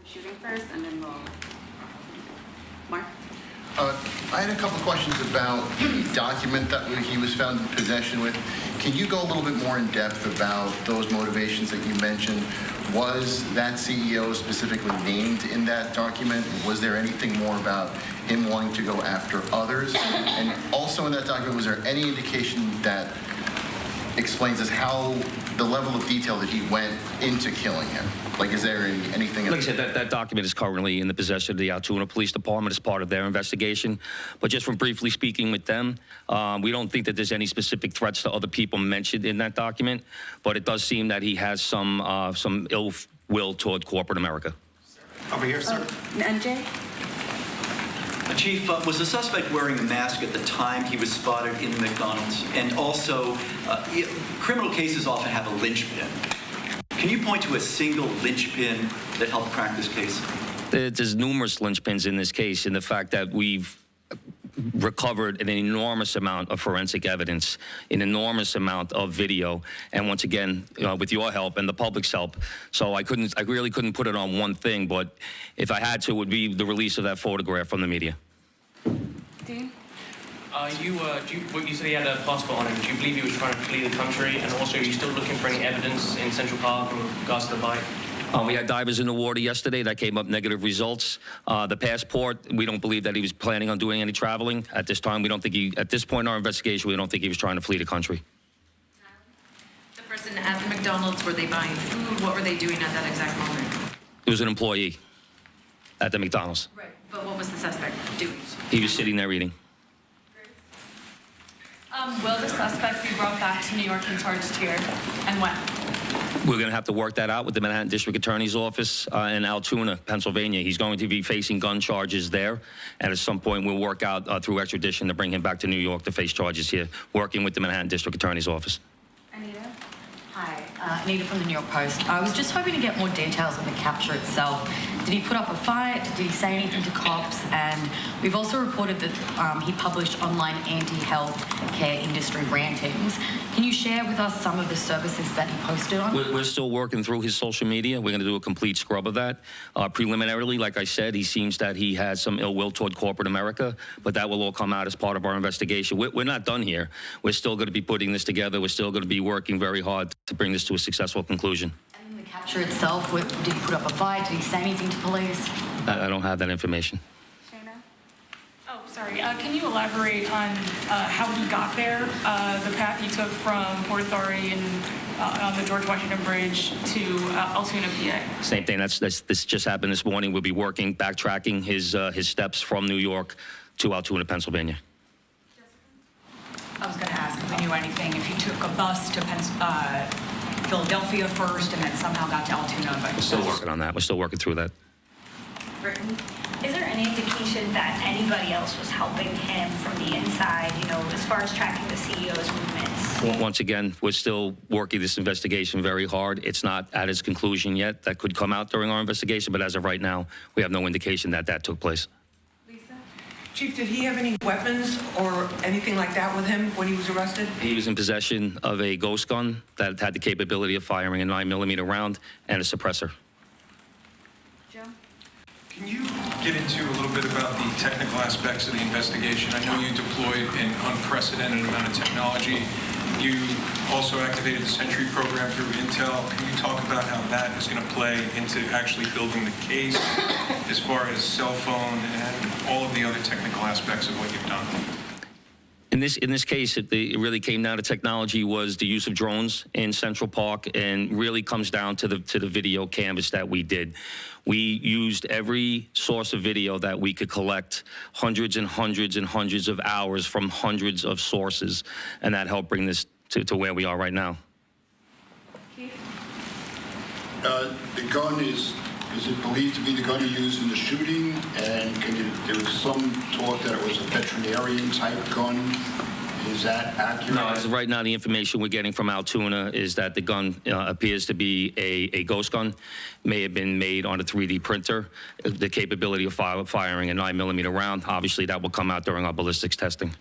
Shooting first, and then we'll. Mark? I had a couple questions about the document that he was found in possession with. Can you go a little bit more in depth about those motivations that you mentioned? Was that CEO specifically named in that document? Was there anything more about him wanting to go after others? And also in that document, was there any indication that explains us how the level of detail that he went into killing him? Like, is there anything? Like I said, that document is currently in the possession of the Altoona Police Department as part of their investigation. But just from briefly speaking with them, we don't think that there's any specific threats to other people mentioned in that document. But it does seem that he has some ill will toward corporate America. Over here, sir. NJ? Chief, was the suspect wearing a mask at the time he was spotted in the McDonald's? And also, criminal cases often have a linchpin. Can you point to a single linchpin that helped crack this case? There's numerous linchpins in this case, in the fact that we've recovered an enormous amount of forensic evidence, an enormous amount of video, and once again, with your help and the public's help. So I really couldn't put it on one thing, but if I had to, it would be the release of that photograph from the media. Dean? You said he had a passport on him. Do you believe he was trying to flee the country? And also, are you still looking for any evidence in Central Park in regards to the bike? We had divers in the water yesterday that came up negative results. The passport, we don't believe that he was planning on doing any traveling. At this time, we don't think at this point in our investigation, we don't think he was trying to flee the country. The person at the McDonald's, were they buying food? What were they doing at that exact moment? He was an employee at the McDonald's. Right, but what was the suspect doing? He was sitting there eating. Will the suspect be brought back to New York and charged here? And when? We're going to have to work that out with the Manhattan District Attorney's Office in Altoona, Pennsylvania. He's going to be facing gun charges there. And at some point, we'll work out through extradition to bring him back to New York to face charges here, working with the Manhattan District Attorney's Office. Anita? Hi, Anita from the New York Post. I was just hoping to get more details on the capture itself. Did he put up a fight? Did he say anything to cops? And we've also reported that he published online anti-health care industry rantings. Can you share with us some of the services that he posted on? We're still working through his social media. We're going to do a complete scrub of that. Preliminarily, like I said, he seems that he has some ill will toward corporate America, but that will all come out as part of our investigation. We're not done here. We're still going to be putting this together. We're still going to be working very hard to bring this to a successful conclusion. And the capture itself, did he put up a fight? Did he say anything to police? I don't have that information. Oh, sorry. Can you elaborate on how he got there, the path he took from Port Authority and on the George Washington Bridge to Altoona, PA. Same thing. This just happened this morning. We'll be backtracking his steps from New York to Altoona, Pennsylvania. I was going to ask if we knew anything, if he took a bus to Philadelphia first and then somehow got to Altoona. But We're still working on that. We're still working through that. Britain. Is there any indication that anybody else was helping him from the inside, you know, as far as tracking the CEO's movements? Once again, we're still working this investigation very hard. It's not at its conclusion yet. That could come out during our investigation, but as of right now, we have no indication that that took place. Chief, did he have any weapons or anything like that with him when he was arrested? He was in possession of a ghost gun that had the capability of firing a 9mm round and a suppressor. Can you get into a little bit about the technical aspects of the investigation? I know you deployed an unprecedented amount of technology. You also activated the Sentry program through Intel. Can you talk about how that is going to play into actually building the case as far as cell phone and all of the other technical aspects of what you've done? In this case, it really came down to technology was the use of drones in Central Park, and really comes down to the video canvas that we did. We used every source of video that we could collect, hundreds and hundreds and hundreds of hours from hundreds of sources, and that helped bring this to where we are right now. The gun is it believed to be the gun he used in the shooting? And there was some talk that it was a veterinarian type gun. Is that accurate? No, as of right now, the information we're getting from Altoona is that the gun appears to be a ghost gun. May have been made on a 3D printer. The capability of firing a 9mm round, obviously that will come out during our ballistics testing.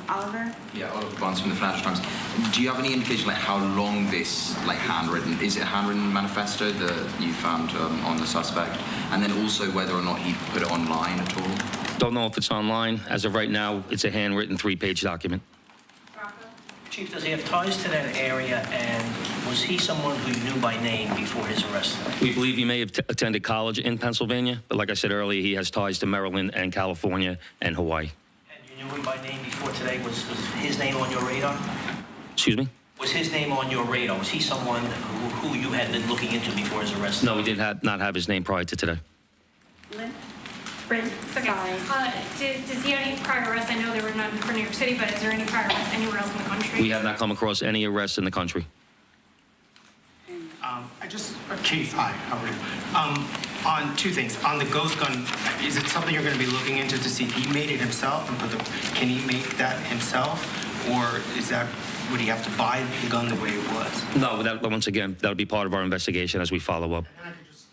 Oliver? Yeah, Oliver Barnes from the Financial Times. Do you have any indication like how long this handwritten, is it a handwritten manifesto that you found on the suspect? And then also whether or not he put it online at all? Don't know if it's online. As of right now, it's a handwritten 3-page document. Chief, does he have ties to that area, and was he someone who you knew by name before his arrest? We believe he may have attended college in Pennsylvania, but like I said earlier, he has ties to Maryland and California and Hawaii. You knew him by name before today. Was his name on your radar? Excuse me? Was his name on your radar? Was he someone who you had been looking into before his arrest? No, we did not have his name prior to today. Lynn? Brent? Okay. Does he have any prior arrests? I know there were none for New York City, but is there any prior arrests anywhere else in the country? We have not come across any arrests in the country. Chief, hi, how are you? On two things. On the ghost gun, is it something you're going to be looking into to see if he made it himself and can he make that himself? Or would he have to buy the gun the way it was? No, once again, that'll be part of our investigation as we follow up.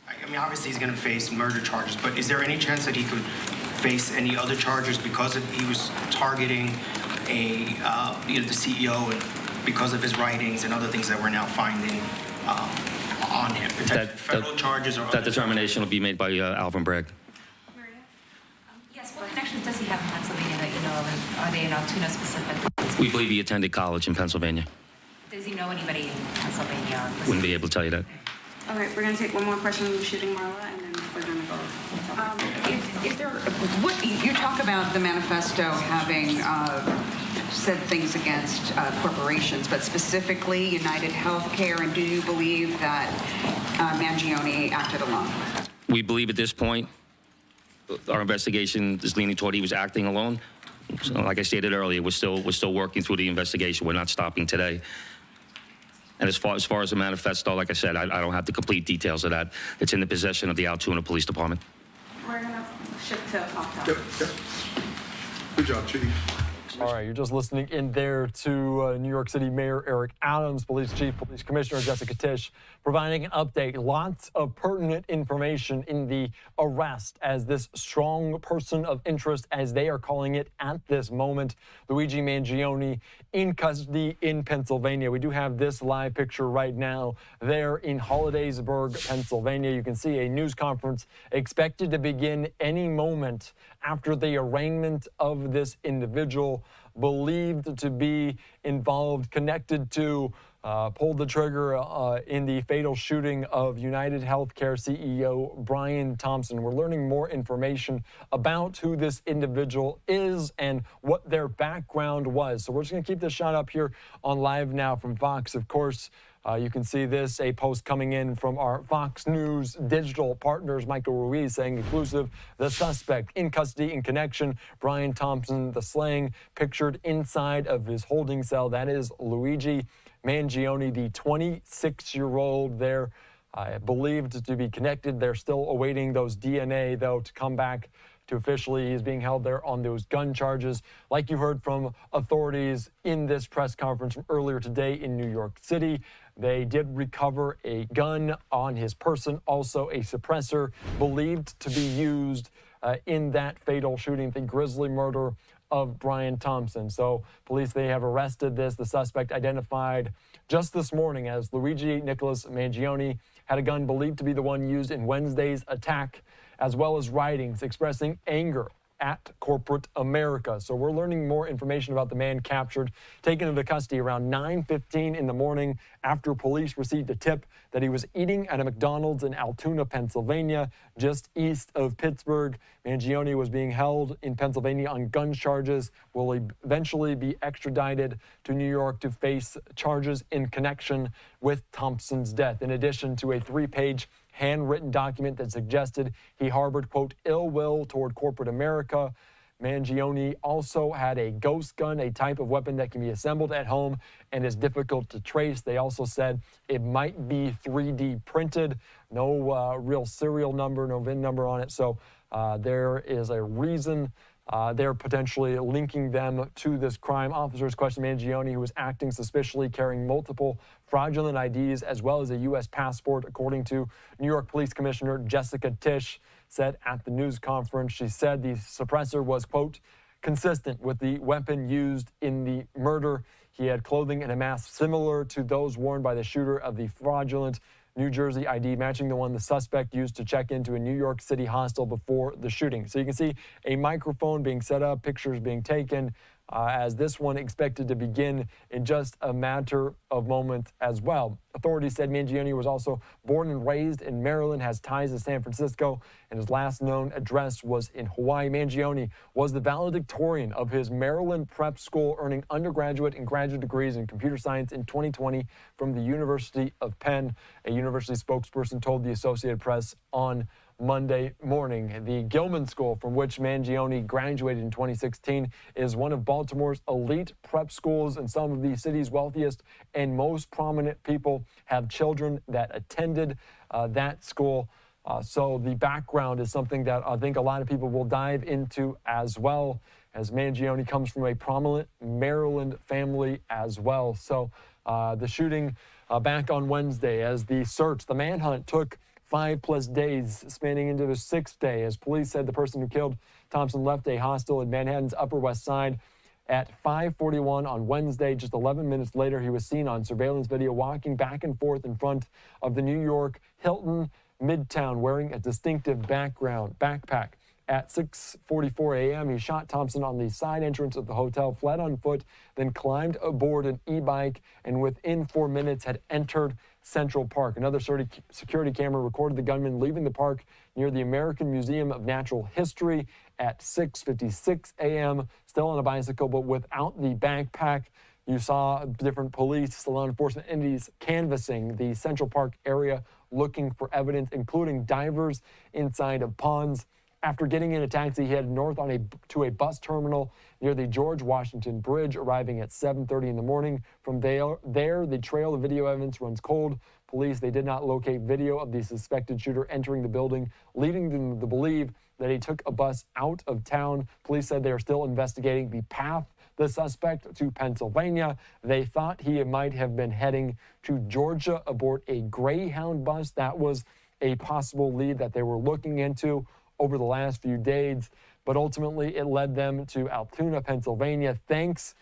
I mean, obviously he's going to face murder charges, but is there any chance that he could face any other charges because he was targeting the CEO and because of his writings and other things that we're now finding on him? Federal charges or that determination will be made by Alvin Bragg. Yes, what connections does he have in Pennsylvania that you know of, and are they in Altoona specifically? We believe he attended college in Pennsylvania. Does he know anybody in Pennsylvania? Wouldn't be able to tell you that. All right, we're going to take one more question on the shooting, Marla, and then we're going to go. Is there, you talk about the manifesto having said things against corporations, but specifically UnitedHealthcare, and do you believe that Mangione acted alone? We believe at this point, our investigation is leaning toward he was acting alone. So, like I stated earlier, we're still working through the investigation. We're not stopping today. And as far as the manifesto, like I said, I don't have the complete details of that. It's in the possession of the Altoona Police Department. We're going to shift to Octo. Good job, Chief. All right, you're just listening in there to New York City Mayor Eric Adams, Police Chief, Police Commissioner Jessica Tisch, providing an update. Lots of pertinent information in the arrest as this strong person of interest, as they are calling it at this moment, Luigi Mangione, in custody in Pennsylvania. We do have this live picture right now there in Hollidaysburg, Pennsylvania. You can see a news conference expected to begin any moment after the arraignment of this individual believed to be involved, connected to pulled the trigger in the fatal shooting of UnitedHealthcare CEO Brian Thompson. We're learning more information about who this individual is and what their background was. So we're just going to keep this shot up here on Live Now from Fox. Of course, you can see this, a post coming in from our Fox News digital partners, Michael Ruiz, saying exclusive, the suspect in custody in connection, Brian Thompson, the slaying pictured inside of his holding cell. That is Luigi Mangione, the 26-year-old there, believed to be connected. They're still awaiting those DNA, though, to come back to officially. He's being held there on those gun charges. Like you heard from authorities in this press conference from earlier today in New York City, they did recover a gun on his person, also a suppressor believed to be used in that fatal shooting, the grisly murder of Brian Thompson. So police, they have arrested the suspect identified just this morning as Luigi Nicholas Mangione, had a gun believed to be the one used in Wednesday's attack, as well as writings expressing anger at corporate America. So we're learning more information about the man captured, taken into custody around 9:15 in the morning after police received a tip that he was eating at a McDonald's in Altoona, Pennsylvania, just east of Pittsburgh. Mangione was being held in Pennsylvania on gun charges, will eventually be extradited to New York to face charges in connection with Thompson's death, in addition to a 3-page handwritten document that suggested he harbored, quote, ill will toward corporate America. Mangione also had a ghost gun, a type of weapon that can be assembled at home and is difficult to trace. They also said it might be 3D printed. No real serial number, no VIN number on it. So there is a reason they're potentially linking them to this crime. Officers questioned Mangione, who was acting suspiciously, carrying multiple fraudulent IDs as well as a U.S. passport, according to New York Police Commissioner Jessica Tisch said at the news conference. She said the suppressor was, quote, consistent with the weapon used in the murder. He had clothing and a mask similar to those worn by the shooter of the fraudulent New Jersey ID, matching the one the suspect used to check into a New York City hostel before the shooting. So you can see a microphone being set up, pictures being taken, as this one expected to begin in just a matter of moments as well. Authorities said Mangione was also born and raised in Maryland, has ties to San Francisco, and his last known address was in Hawaii. Mangione was the valedictorian of his Maryland prep school, earning undergraduate and graduate degrees in computer science in 2020 from the University of Penn. A university spokesperson told the Associated Press on Monday morning. The Gilman School, from which Mangione graduated in 2016, is one of Baltimore's elite prep schools, and some of the city's wealthiest and most prominent people have children that attended that school. So the background is something that I think a lot of people will dive into as well, as Mangione comes from a prominent Maryland family as well. So the shooting back on Wednesday, as the search, the manhunt took 5+ days, spanning into the 6th day, as police said the person who killed Thompson left a hostel in Manhattan's Upper West Side at 5:41 on Wednesday. Just 11 minutes later, he was seen on surveillance video walking back and forth in front of the New York Hilton Midtown, wearing a distinctive backpack. At 6:44 a.m., he shot Thompson on the side entrance of the hotel, fled on foot, then climbed aboard an e-bike, and within 4 minutes had entered Central Park. Another security camera recorded the gunman leaving the park near the American Museum of Natural History at 6:56 a.m., still on a bicycle, but without the backpack. You saw different police, law enforcement entities canvassing the Central Park area, looking for evidence, including divers inside of ponds. After getting in a taxi, he headed north to a bus terminal near the George Washington Bridge, arriving at 7:30 in the morning. From there, the trail of video evidence runs cold. Police, they did not locate video of the suspected shooter entering the building, leading them to believe that he took a bus out of town. Police said they are still investigating the path the suspect to Pennsylvania. They thought he might have been heading to Georgia aboard a Greyhound bus. That was a possible lead that they were looking into over the last few days, but ultimately it led them to Altoona, Pennsylvania, thanks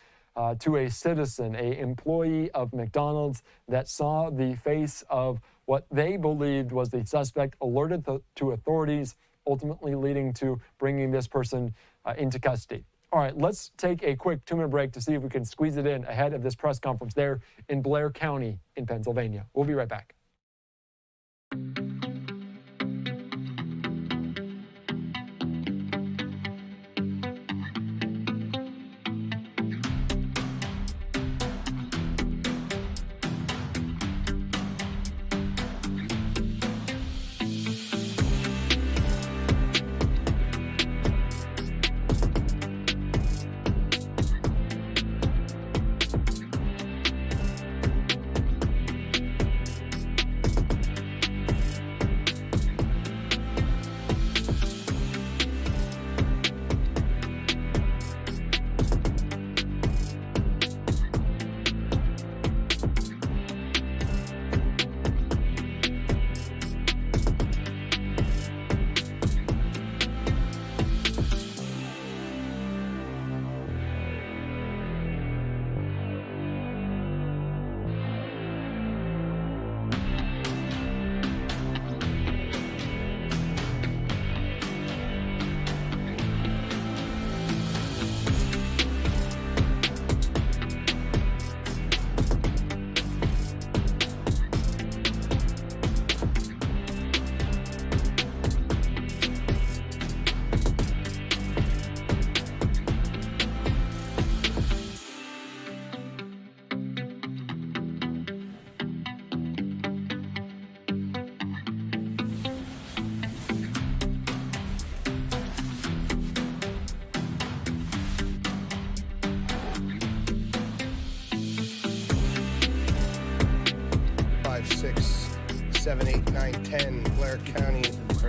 to a citizen, an employee of McDonald's, that saw the face of what they believed was the suspect, alerted to authorities, ultimately leading to bringing this person into custody. All right, let's take a quick 2-minute break to see if we can squeeze it in ahead of this press conference there in Blair County in Pennsylvania. We'll be right back.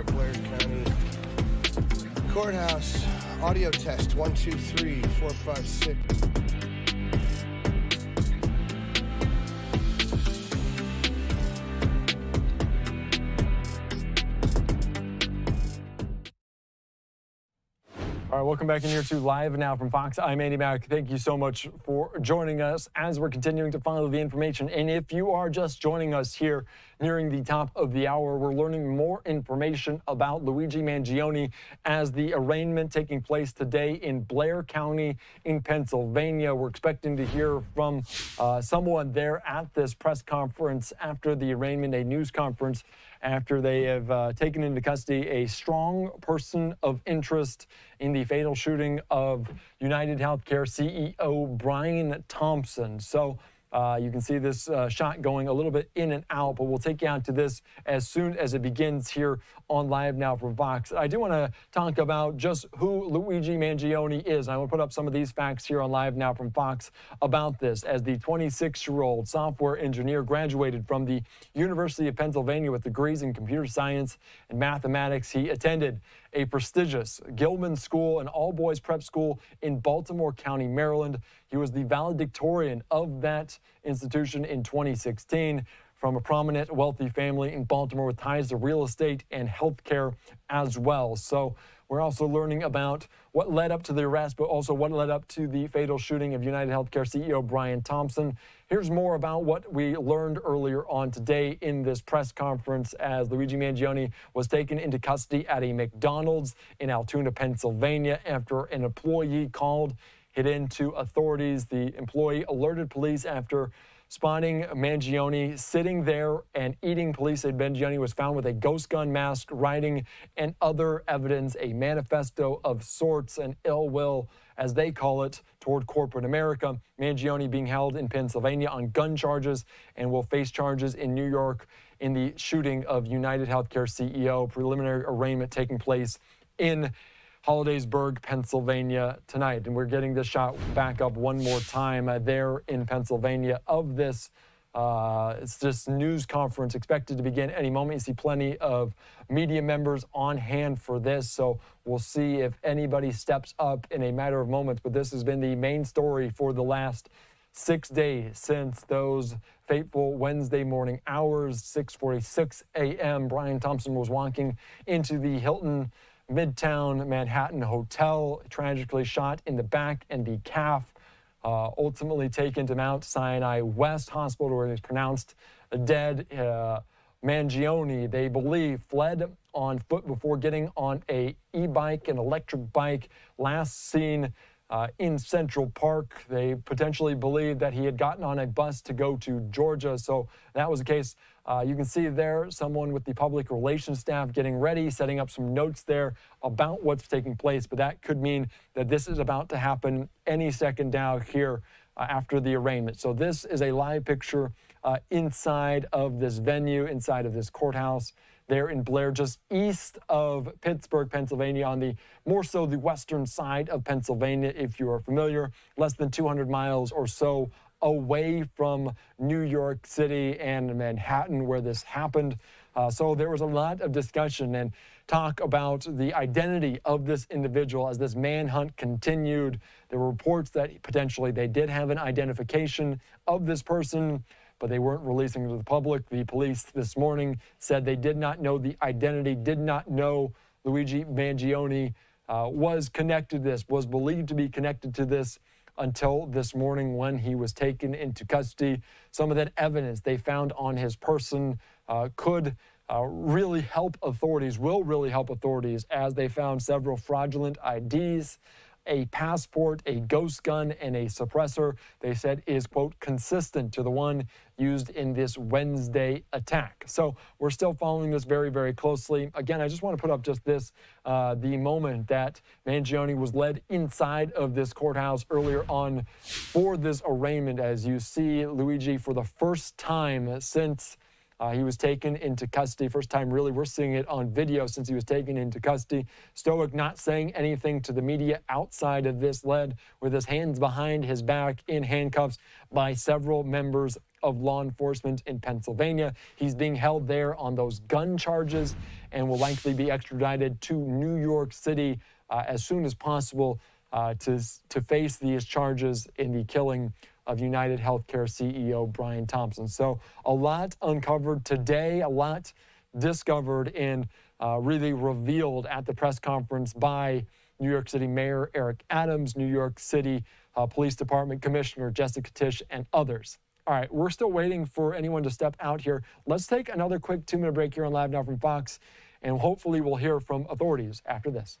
Blair County Courthouse. Audio test 1, 2, 3, 4, 5, 6. All right, welcome back in here to Live Now from Fox. I'm Andy Mack. Thank you so much for joining us as we're continuing to follow the information. And if you are just joining us here nearing the top of the hour, we're learning more information about Luigi Mangione as the arraignment taking place today in Blair County in Pennsylvania. We're expecting to hear from someone there at this press conference after the arraignment, a news conference, after they have taken into custody a strong person of interest in the fatal shooting of UnitedHealthcare CEO Brian Thompson. So you can see this shot going a little bit in and out, but we'll take you out to this as soon as it begins here on Live Now from Fox. I do want to talk about just who Luigi Mangione is. I want to put up some of these facts here on Live Now from Fox about this. As the 26-year-old software engineer graduated from the University of Pennsylvania with degrees in computer science and mathematics, he attended a prestigious Gilman School, an all-boys prep school in Baltimore County, Maryland. He was the valedictorian of that institution in 2016 from a prominent, wealthy family in Baltimore with ties to real estate and healthcare as well. So we're also learning about what led up to the arrest, but also what led up to the fatal shooting of UnitedHealthcare CEO Brian Thompson. Here's more about what we learned earlier on today in this press conference as Luigi Mangione was taken into custody at a McDonald's in Altoona, Pennsylvania, after an employee called it into authorities. The employee alerted police after spotting Mangione sitting there and eating. Police said Mangione was found with a ghost gun mask, writing and other evidence, a manifesto of sorts, and ill will, as they call it, toward corporate America. Mangione being held in Pennsylvania on gun charges and will face charges in New York in the shooting of UnitedHealthcare CEO. Preliminary arraignment taking place in Hollidaysburg, Pennsylvania tonight. And we're getting this shot back up one more time there in Pennsylvania of this. It's this news conference expected to begin any moment. You see plenty of media members on hand for this. So we'll see if anybody steps up in a matter of moments. But this has been the main story for the last 6 days since those fateful Wednesday morning hours, 6:46 a.m. Brian Thompson was walking into the Hilton Midtown Manhattan hotel, tragically shot in the back and the calf, ultimately taken to Mount Sinai West Hospital where he was pronounced dead. Mangione, they believe, fled on foot before getting on a e-bike, an electric bike, last seen in Central Park. They potentially believed that he had gotten on a bus to go to Georgia, so that was the case. You can see there someone with the public relations staff getting ready, setting up some notes there about what's taking place, but that could mean that this is about to happen any second now here after the arraignment. So this is a live picture inside of this venue, inside of this courthouse there in Blair, just east of Pittsburgh, Pennsylvania, on the more so the western side of Pennsylvania, if you are familiar, less than 200 miles or so away from New York City and Manhattan, where this happened. So there was a lot of discussion and talk about the identity of this individual as this manhunt continued. There were reports that potentially they did have an identification of this person, but they weren't releasing it to the public. The police this morning said they did not know the identity, did not know Luigi Mangione was connected to this, was believed to be connected to this until this morning when he was taken into custody. Some of that evidence they found on his person could really help authorities, will really help authorities, as they found several fraudulent IDs, a passport, a ghost gun, and a suppressor they said is, quote, consistent to the one used in this Wednesday attack. So we're still following this very, very closely. Again, I just want to put up just this, the moment that Mangione was led inside of this courthouse earlier on for this arraignment, as you see Luigi for the first time since he was taken into custody. First time, really, we're seeing it on video since he was taken into custody. Stoic not saying anything to the media outside of this, led with his hands behind his back in handcuffs by several members of law enforcement in Pennsylvania. He's being held there on those gun charges and will likely be extradited to New York City as soon as possible to face these charges in the killing of UnitedHealthcare CEO Brian Thompson. So a lot uncovered today, a lot discovered and really revealed at the press conference by New York City Mayor Eric Adams, New York City Police Department Commissioner Jessica Tisch, and others. All right, we're still waiting for anyone to step out here. Let's take another quick 2-minute break here on Live Now from Fox, and hopefully we'll hear from authorities after this.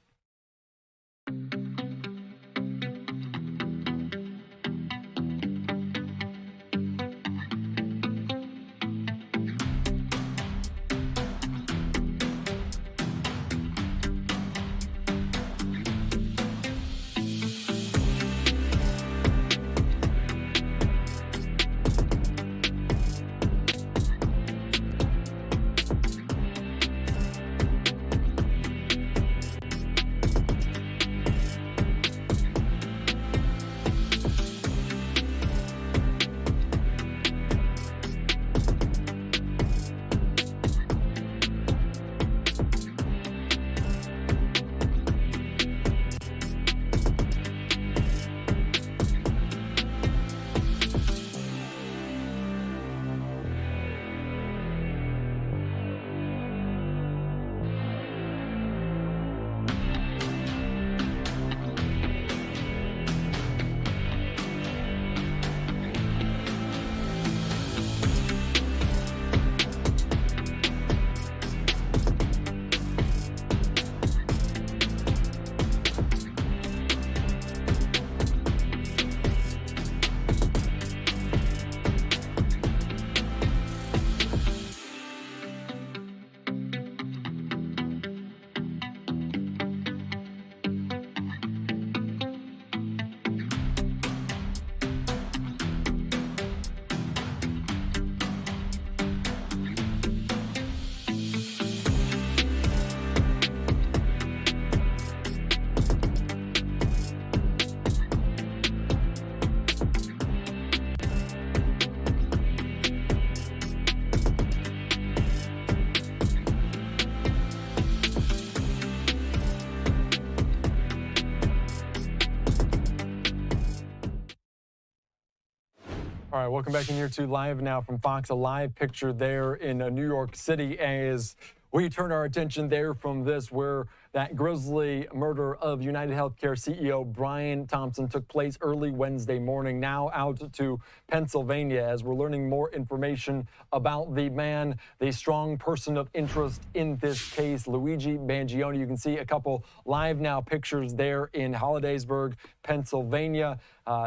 All right, welcome back in here to Live Now from Fox. A live picture there in New York City as We turn our attention there from this, where that grisly murder of UnitedHealthcare CEO Brian Thompson took place early Wednesday morning. Now out to Pennsylvania as we're learning more information about the man, the strong person of interest in this case, Luigi Mangione. You can see a couple live now pictures there in Hollidaysburg, Pennsylvania.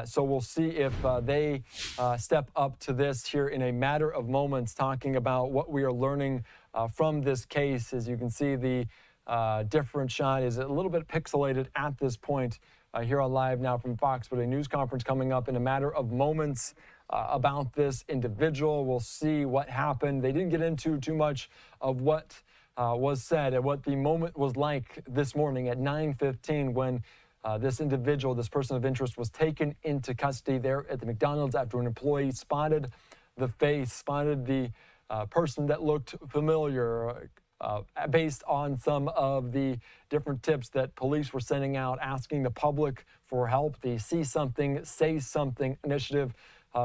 So we'll see if they step up to this here in a matter of moments, talking about what we are learning from this case. As you can see, the different shot is a little bit pixelated at this point here on Live Now from Fox, but a news conference coming up in a matter of moments about this individual. We'll see what happened. They didn't get into too much of what was said and what the moment was like this morning at 9:15 when this individual, this person of interest, was taken into custody there at the McDonald's after an employee spotted the face, spotted the person that looked familiar based on some of the different tips that police were sending out, asking the public for help. The See Something, Say Something initiative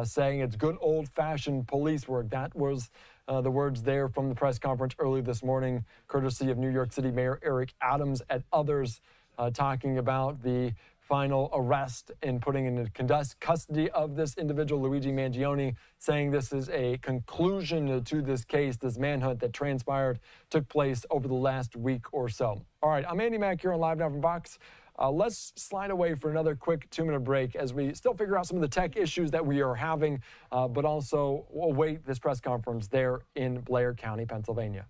saying it's good old-fashioned police work. That was the words there from the press conference early this morning, courtesy of New York City Mayor Eric Adams and others talking about the final arrest and putting into custody of this individual, Luigi Mangione, saying this is a conclusion to this case, this manhunt that transpired, took place over the last week or so. All right, I'm Andy Mack here on Live Now from Fox. Let's slide away for another quick 2-minute break as we still figure out some of the tech issues that we are having, but also await this press conference there in Blair County, Pennsylvania.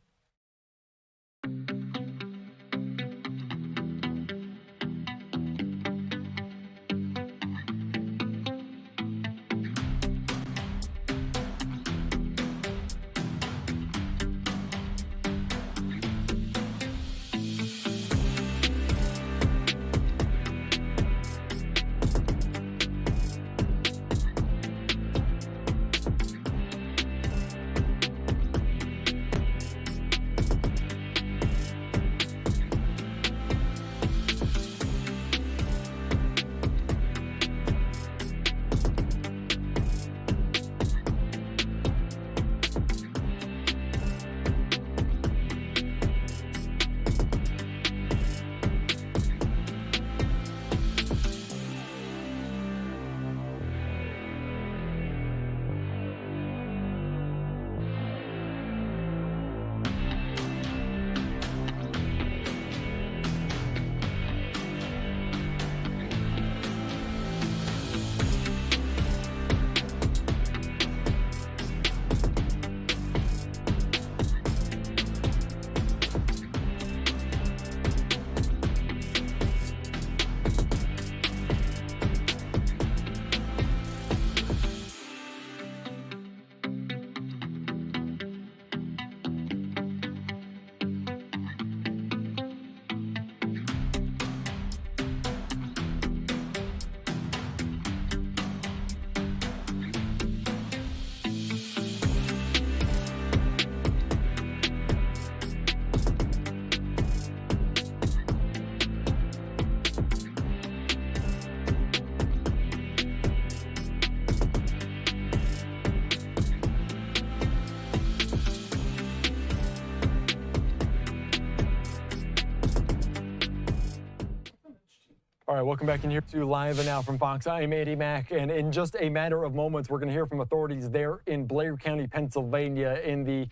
All right, welcome back in here to Live Now from Fox. I'm Andy Mack, and in just a matter of moments, we're going to hear from authorities there in Blair County, Pennsylvania, in the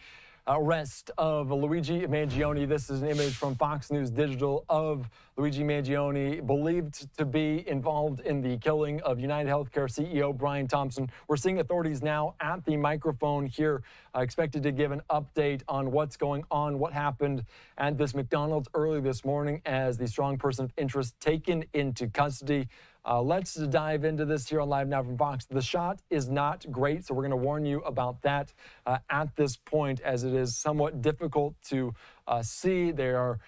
arrest of Luigi Mangione. This is an image from Fox News Digital of Luigi Mangione, believed to be involved in the killing of UnitedHealthcare CEO Brian Thompson. We're seeing authorities now at the microphone here, expected to give an update on what's going on, what happened at this McDonald's early this morning as the strong person of interest taken into custody. Let's dive into this here on Live Now from Fox. The shot is not great, so we're going to warn you about that at this point, as it is somewhat difficult to see. They are,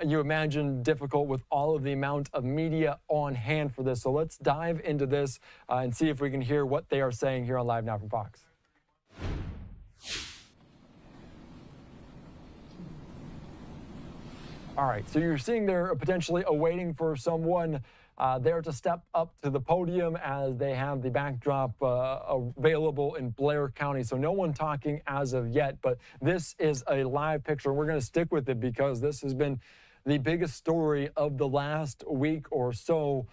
you imagine, difficult with all of the amount of media on hand for this. So let's dive into this and see if we can hear what they are saying here on Live Now from Fox. All right, so you're seeing they're potentially awaiting for someone there to step up to the podium as they have the backdrop available in Blair County. So no one talking as of yet, but this is a live picture. We're going to stick with it because this has been the biggest story of the last week or so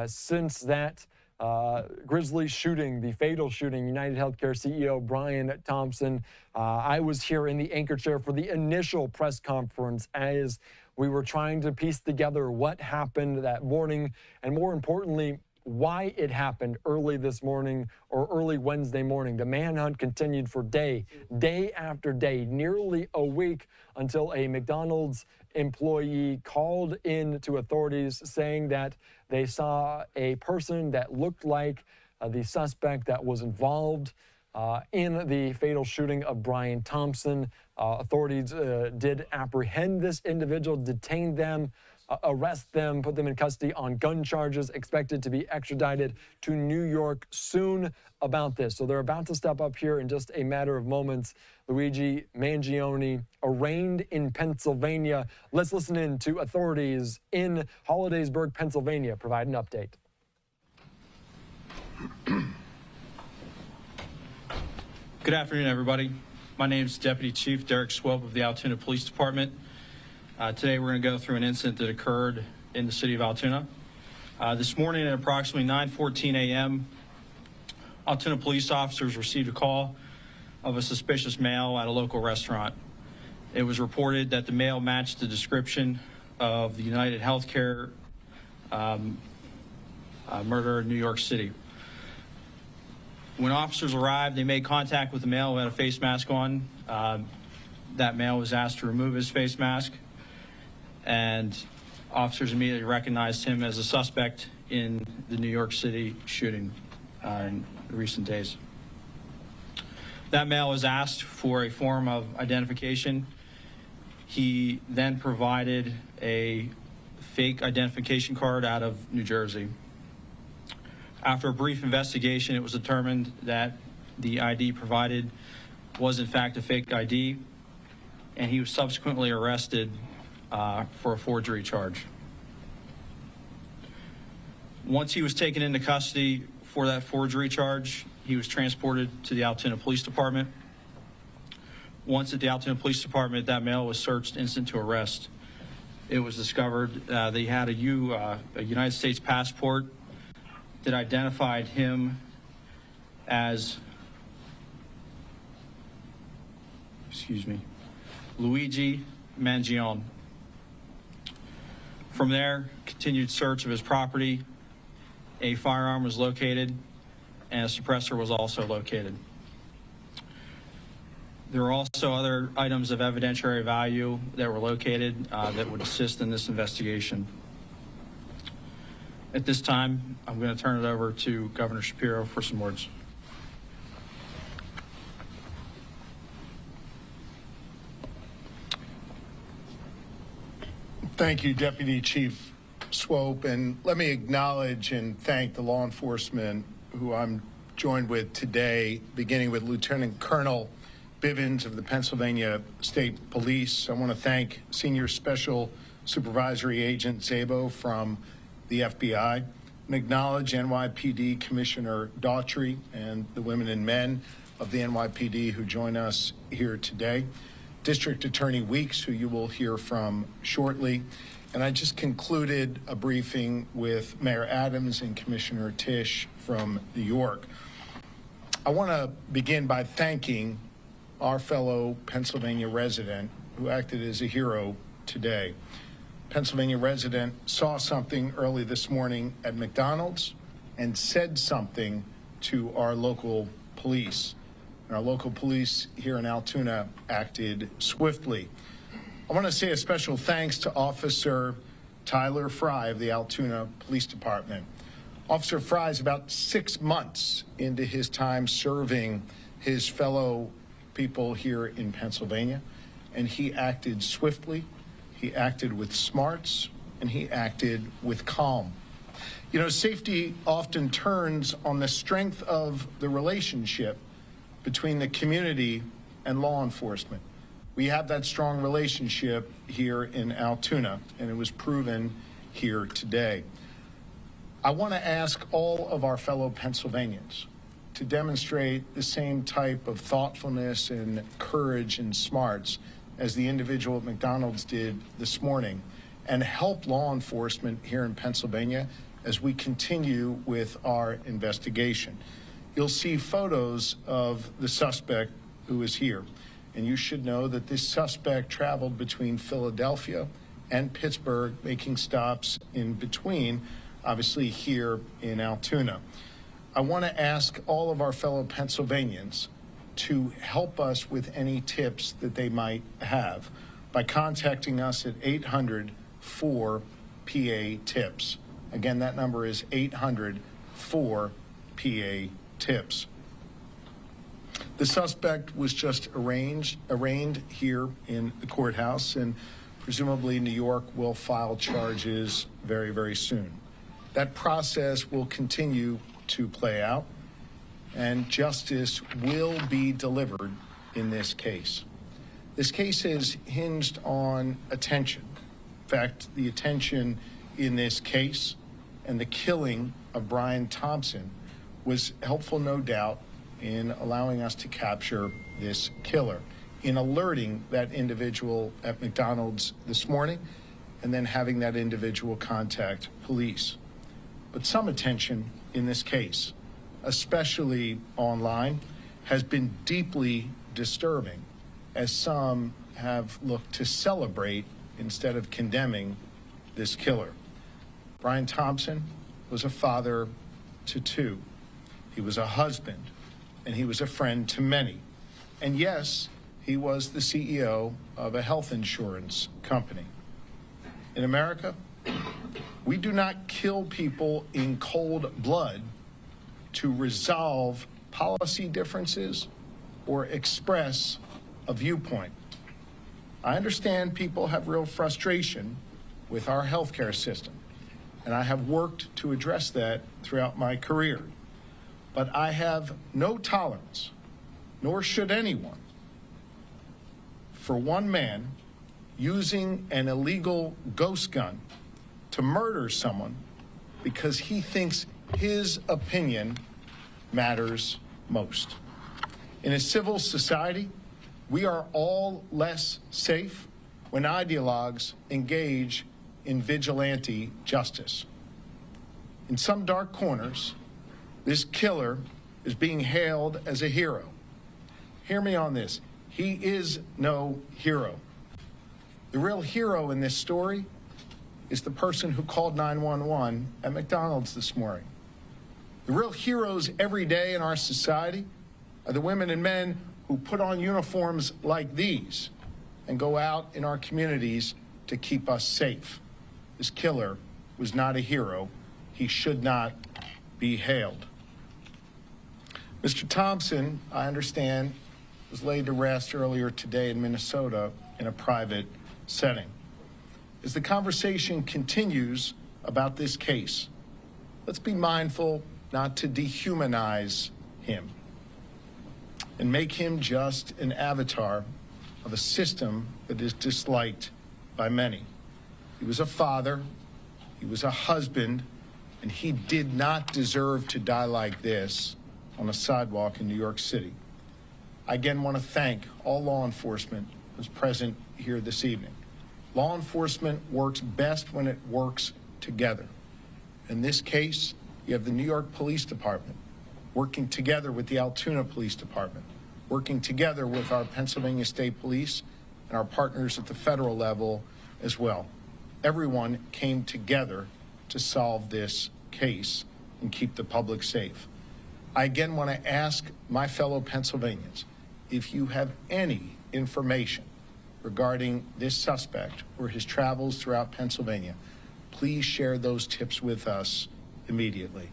since that grisly shooting, the fatal shooting. UnitedHealthcare CEO Brian Thompson. I was here in the anchor chair for the initial press conference as we were trying to piece together what happened that morning, and more importantly, why it happened early this morning or early Wednesday morning. The manhunt continued for day after day, nearly a week, until a McDonald's employee called in to authorities saying that they saw a person that looked like the suspect that was involved in the fatal shooting of Brian Thompson. Authorities did apprehend this individual, detain them, arrest them, put them in custody on gun charges, expected to be extradited to New York soon about this. So they're about to step up here in just a matter of moments. Luigi Mangione, arraigned in Pennsylvania. Let's listen in to authorities in Hollidaysburg, Pennsylvania, provide an update. Good afternoon, everybody. My name is Deputy Chief Derek Swope of the Altoona Police Department. Today we're going to go through an incident that occurred in the city of Altoona. This morning at approximately 9:14 a.m., Altoona police officers received a call of a suspicious male at a local restaurant. It was reported that the male matched the description of the UnitedHealthcare murder in New York City. When officers arrived, they made contact with the male who had a face mask on. That male was asked to remove his face mask, and officers immediately recognized him as a suspect in the New York City shooting in recent days. That male was asked for a form of identification. He then provided a fake identification card out of New Jersey. After a brief investigation, it was determined that the ID provided was in fact a fake ID, and he was subsequently arrested for a forgery charge. Once he was taken into custody for that forgery charge, he was transported to the Altoona Police Department. Once at the Altoona Police Department, that male was searched instant to arrest. It was discovered that he had a United States passport that identified him as, Luigi Mangione. From there, continued search of his property. A firearm was located, and a suppressor was also located. There were also other items of evidentiary value that were located that would assist in this investigation. At this time, I'm going to turn it over to Governor Shapiro for some words. Thank you, Deputy Chief Swope, and let me acknowledge and thank the law enforcement who I'm joined with today, beginning with Lieutenant Colonel Bivens of the Pennsylvania State Police. I want to thank Senior Special Supervisory Agent Szabo from the FBI, and acknowledge NYPD Commissioner Daughtry and the women and men of the NYPD who join us here today. District Attorney Weeks, who you will hear from shortly. And I just concluded a briefing with Mayor Adams and Commissioner Tisch from New York. I want to begin by thanking our fellow Pennsylvania resident who acted as a hero today. Pennsylvania resident saw something early this morning at McDonald's and said something to our local police. And our local police here in Altoona acted swiftly. I want to say a special thanks to Officer Tyler Fry of the Altoona Police Department. Officer Fry is about 6 months into his time serving his fellow people here in Pennsylvania, and he acted swiftly, he acted with smarts, and he acted with calm. You know, safety often turns on the strength of the relationship between the community and law enforcement. We have that strong relationship here in Altoona, and it was proven here today. I want to ask all of our fellow Pennsylvanians to demonstrate the same type of thoughtfulness and courage and smarts as the individual at McDonald's did this morning, and help law enforcement here in Pennsylvania as we continue with our investigation. You'll see photos of the suspect who is here, and you should know that this suspect traveled between Philadelphia and Pittsburgh, making stops in between, obviously here in Altoona. I want to ask all of our fellow Pennsylvanians to help us with any tips that they might have by contacting us at 800-4PA-TIPS. Again, that number is 800-4PA-TIPS. The suspect was just arraigned here in the courthouse, and presumably New York will file charges very, very soon. That process will continue to play out, and justice will be delivered in this case. This case is hinged on attention. In fact, the attention in this case and the killing of Brian Thompson was helpful, no doubt, in allowing us to capture this killer, in alerting that individual at McDonald's this morning, and then having that individual contact police. But some attention in this case, especially online, has been deeply disturbing, as some have looked to celebrate instead of condemning this killer. Brian Thompson was a father to two. He was a husband, and he was a friend to many. And yes, he was the CEO of a health insurance company. In America, we do not kill people in cold blood to resolve policy differences or express a viewpoint. I understand people have real frustration with our healthcare system, and I have worked to address that throughout my career. But I have no tolerance, nor should anyone, for one man using an illegal ghost gun to murder someone because he thinks his opinion matters most. In a civil society, we are all less safe when ideologues engage in vigilante justice. In some dark corners, this killer is being hailed as a hero. Hear me on this. He is no hero. The real hero in this story is the person who called 911 at McDonald's this morning. The real heroes every day in our society are the women and men who put on uniforms like these and go out in our communities to keep us safe. This killer was not a hero. He should not be hailed. Mr. Thompson, I understand, was laid to rest earlier today in Minnesota in a private setting. As the conversation continues about this case, let's be mindful not to dehumanize him and make him just an avatar of a system that is disliked by many. He was a father, he was a husband, and he did not deserve to die like this on a sidewalk in New York City. I again want to thank all law enforcement who's present here this evening. Law enforcement works best when it works together. In this case, you have the New York Police Department working together with the Altoona Police Department, working together with our Pennsylvania State Police and our partners at the federal level as well. Everyone came together to solve this case and keep the public safe. I again want to ask my fellow Pennsylvanians, if you have any information regarding this suspect or his travels throughout Pennsylvania, please share those tips with us immediately.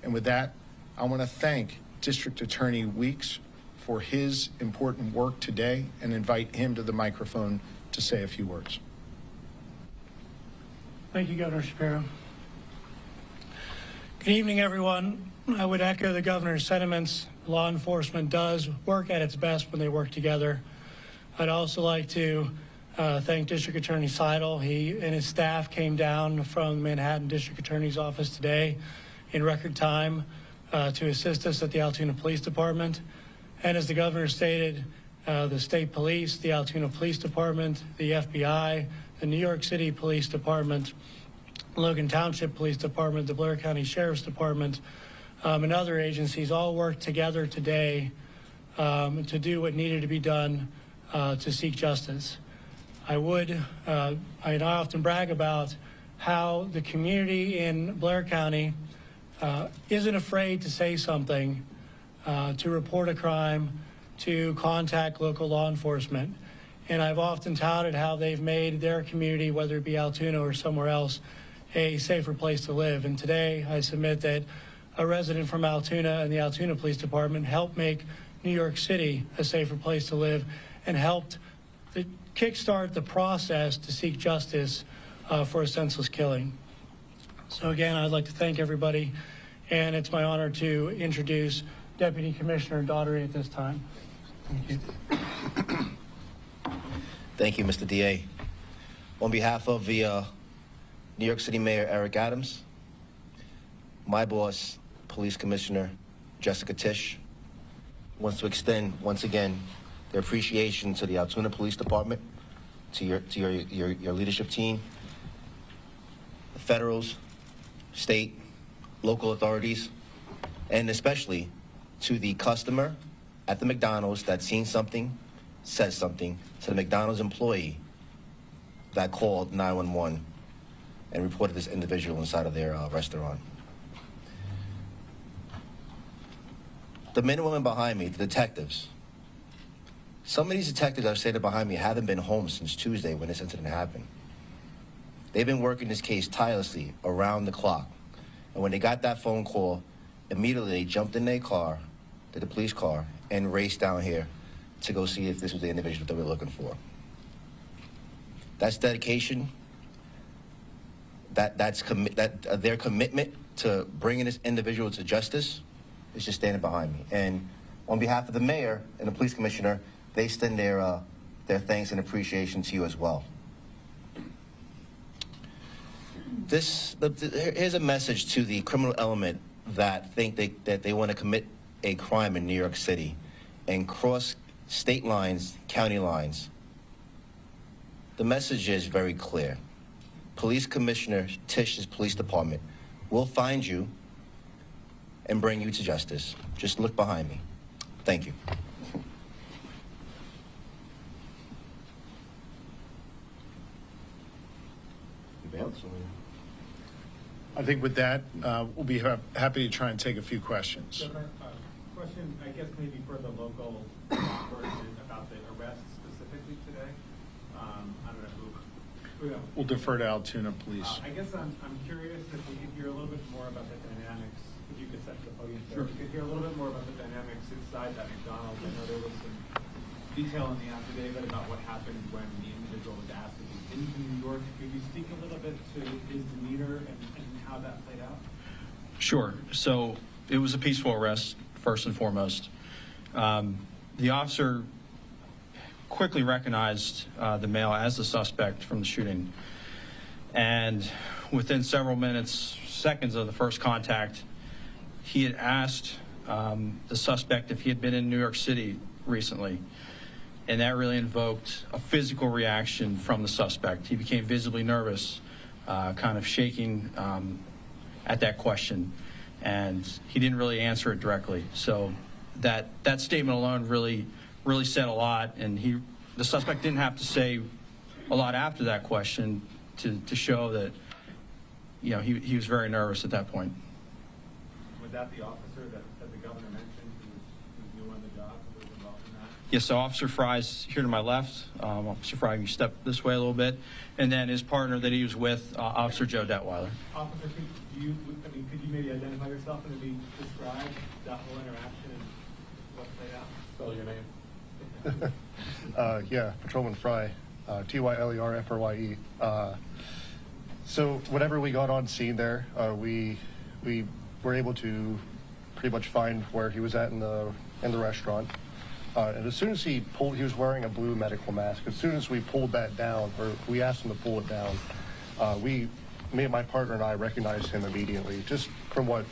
And with that, I want to thank District Attorney Weeks for his important work today and invite him to the microphone to say a few words. Thank you, Governor Shapiro. Good evening, everyone. I would echo the governor's sentiments. Law enforcement does work at its best when they work together. I'd also like to thank District Attorney Seidel. He and his staff came down from the Manhattan District Attorney's office today in record time to assist us at the Altoona Police Department. And as the governor stated, the state police, the Altoona Police Department, the FBI, the New York City Police Department, Logan Township Police Department, the Blair County Sheriff's Department, and other agencies all worked together today to do what needed to be done to seek justice. I often brag about how the community in Blair County isn't afraid to say something, to report a crime, to contact local law enforcement. And I've often touted how they've made their community, whether it be Altoona or somewhere else, a safer place to live. And today I submit that a resident from Altoona and the Altoona Police Department helped make New York City a safer place to live and helped kickstart the process to seek justice for a senseless killing. So again, I'd like to thank everybody, and it's my honor to introduce Deputy Commissioner Daugherty at this time. Thank you. Thank you, Mr. DA. On behalf of the New York City Mayor Eric Adams, my boss, Police Commissioner Jessica Tisch, wants to extend once again their appreciation to the Altoona Police Department, to your leadership team, the federals, state, local authorities, and especially to the customer at the McDonald's that seen something, said something to the McDonald's employee that called 911 and reported this individual inside of their restaurant. The men and women behind me, the detectives, some of these detectives I've stated behind me haven't been home since Tuesday when this incident happened. They've been working this case tirelessly around the clock. And when they got that phone call, immediately they jumped in their car, the police car, and raced down here to go see if this was the individual that we were looking for. That's dedication. Their commitment to bringing this individual to justice is just standing behind me. And on behalf of the mayor and the police commissioner, they extend their thanks and appreciation to you as well. Here's a message to the criminal element that think that they want to commit a crime in New York City and cross state lines, county lines. The message is very clear. Police Commissioner Tisch's police department will find you and bring you to justice. Just look behind me. Thank you. I think with that, we'll be happy to try and take a few questions. Question, I guess maybe for the local version about the arrest specifically today. I don't know who. We'll defer to Altoona Police. I guess I'm curious if we could hear a little bit more about the dynamics. If you could set the podium there. Sure. If you could hear a little bit more about the dynamics inside that McDonald's. I know there was some detail in the affidavit about what happened when the individual was asked if he came to New York. Could you speak a little bit to his demeanor and how that played out? Sure. So it was a peaceful arrest, first and foremost. The officer quickly recognized the male as the suspect from the shooting. And within several seconds of the first contact, he had asked the suspect if he had been in New York City recently. And that really invoked a physical reaction from the suspect. He became visibly nervous, kind of shaking at that question. And he didn't really answer it directly. So that statement alone really said a lot. And the suspect didn't have to say a lot after that question to show that, he was very nervous at that point. Was that the officer that the governor mentioned who was new on the job, who was involved in that? Yes, so Officer Fry's here to my left. Officer Fry, you step this way a little bit. And then his partner that he was with, Officer Joe Detweiler. Officer, could you maybe identify yourself and maybe describe that whole interaction and what played out? Spell your name. Yeah, Patrolman Fry, Tylerfrye. So whenever we got on scene there, we were able to pretty much find where he was at in the restaurant. And as soon as he was wearing a blue medical mask. As soon as we pulled that down, or we asked him to pull it down, me and my partner and I recognized him immediately, just from what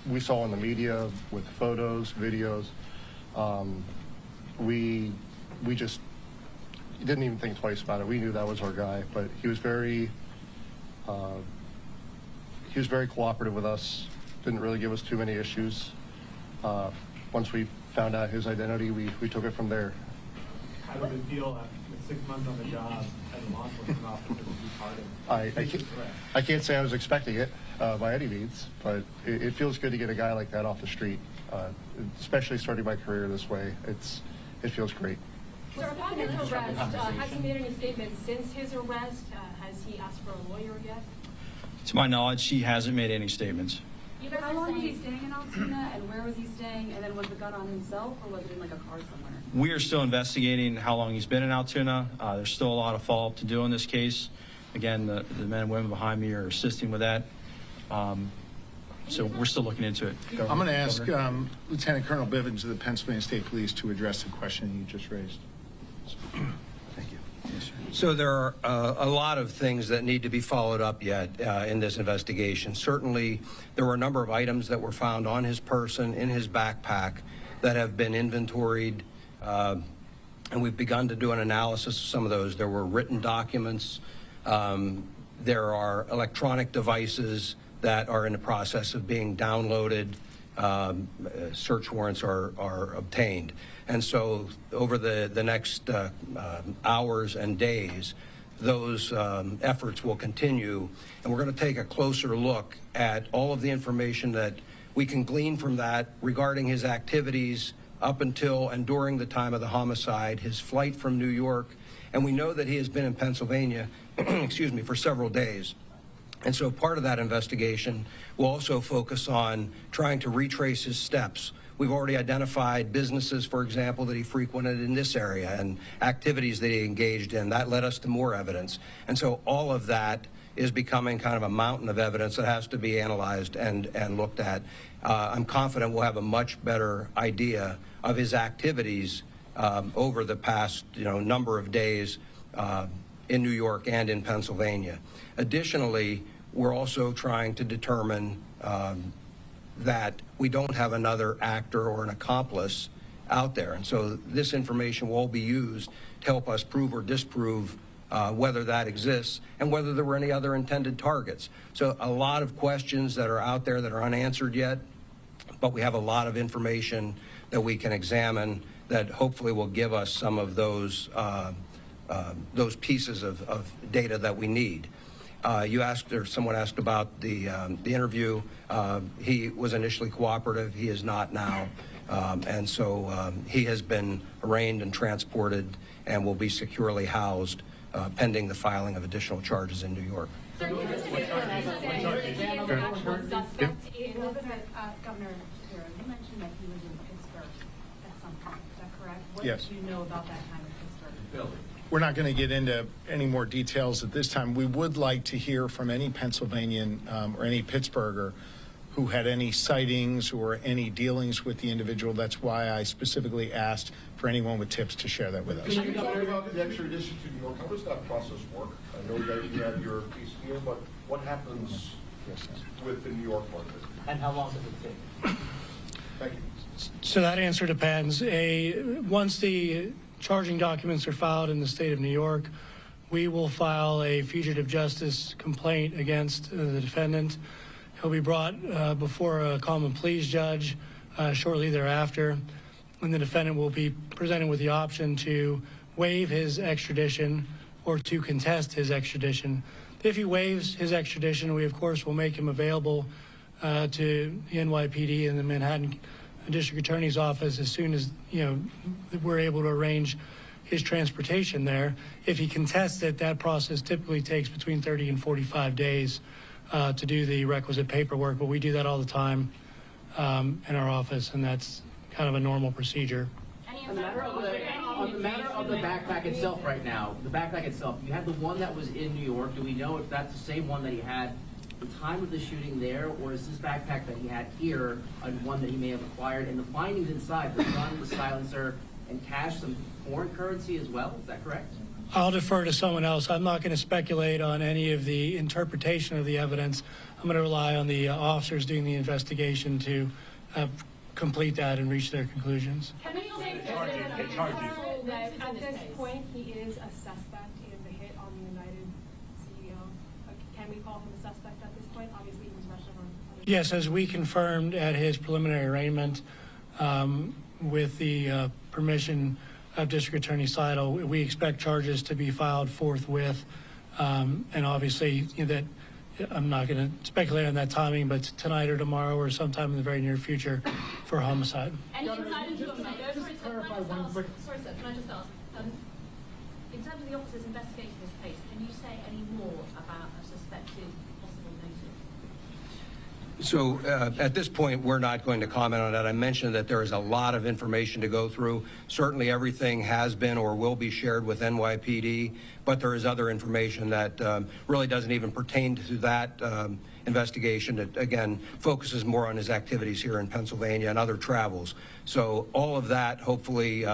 we saw in the media with photos, videos. We just didn't even think twice about it. We knew that was our guy, but he was very cooperative with us. Didn't really give us too many issues. Once we found out his identity, we took it from there. How did it feel with 6 months on the job as a law enforcement officer to be part of? I can't say I was expecting it by any means, but it feels good to get a guy like that off the street, especially starting my career this way. It feels great. Sir, upon his arrest, has he made any statements since his arrest? Has he asked for a lawyer yet? To my knowledge, he hasn't made any statements. How long was he staying in Altoona, and where was he staying? And then was the gun on himself, or was it in like a car somewhere? We are still investigating how long he's been in Altoona. There's still a lot of follow-up to do in this case. Again, the men and women behind me are assisting with that. So we're still looking into it. I'm going to ask Lieutenant Colonel Bivens of the Pennsylvania State Police to address the question you just raised. Thank you. Yes, sir. So there are a lot of things that need to be followed up yet in this investigation. Certainly, there were a number of items that were found on his person, in his backpack, that have been inventoried, and we've begun to do an analysis of some of those. There were written documents. There are electronic devices that are in the process of being downloaded. Search warrants are obtained. And so over the next hours and days, those efforts will continue. And we're going to take a closer look at all of the information that we can glean from that regarding his activities up until and during the time of the homicide, his flight from New York. And we know that he has been in Pennsylvania, excuse me, for several days. And so part of that investigation will also focus on trying to retrace his steps. We've already identified businesses, for example, that he frequented in this area and activities that he engaged in. That led us to more evidence. And so all of that is becoming kind of a mountain of evidence that has to be analyzed and looked at. I'm confident we'll have a much better idea of his activities over the past number of days in New York and in Pennsylvania. Additionally, we're also trying to determine that we don't have another actor or an accomplice out there. And so this information will all be used to help us prove or disprove whether that exists and whether there were any other intended targets. So a lot of questions that are out there that are unanswered yet, but we have a lot of information that we can examine that hopefully will give us some of those pieces of data that we need. You asked, or someone asked about the interview. He was initially cooperative. He is not now. And so he has been arraigned and transported and will be securely housed pending the filing of additional charges in New York. Sir, you just Governor Shapiro, you mentioned that he was in Pittsburgh at some point. Is that correct? What Yes. do you know about that time in Pittsburgh? We're not going to get into any more details at this time. We would like to hear from any Pennsylvanian or any Pittsburgher who had any sightings or any dealings with the individual. That's why I specifically asked for anyone with tips to share that with us. Can you talk about the extradition to New York? How does that process work? I know that you have your piece here, but what happens with the New York market? And how long does it take? Thank you. So that answer depends. Once the charging documents are filed in the state of New York, we will file a fugitive justice complaint against the defendant. He'll be brought before a common pleas judge shortly thereafter, and the defendant will be presented with the option to waive his extradition or to contest his extradition. If he waives his extradition, we of course will make him available to the NYPD and the Manhattan District Attorney's Office as soon as we're able to arrange his transportation there. If he contests it, that process typically takes between 30 and 45 days to do the requisite paperwork, but we do that all the time in our office, and that's kind of a normal procedure. On the matter of the backpack itself right now, the backpack itself, you had the one that was in New York. Do we know if that's the same one that he had the time of the shooting there, or is this backpack that he had here and one that he may have acquired? And the findings inside, the gun, the silencer, and cash some foreign currency as well. Is that correct? I'll defer to someone else. I'm not going to speculate on any of the interpretation of the evidence. I'm going to rely on the officers doing the investigation to complete that and reach their conclusions. Can we say that at this point he is a suspect in the hit on the United CEO? Can we call him a suspect at this point? Obviously, he was arrested on. Yes, as we confirmed at his preliminary arraignment, with the permission of District Attorney Seidel, we expect charges to be filed forthwith, and obviously that I'm not going to speculate on that timing, but tonight or tomorrow or sometime in the very near future for homicide. Any insight into a motive? Clarify one quick. Sorry, sir. Can I just ask? In terms of the officers investigating this case, can you say any more about a suspected possible motive? So at this point, we're not going to comment on that. I mentioned that there is a lot of information to go through. Certainly everything has been or will be shared with NYPD, but there is other information that really doesn't even pertain to that investigation. It, again, focuses more on his activities here in Pennsylvania and other travels. So all of that hopefully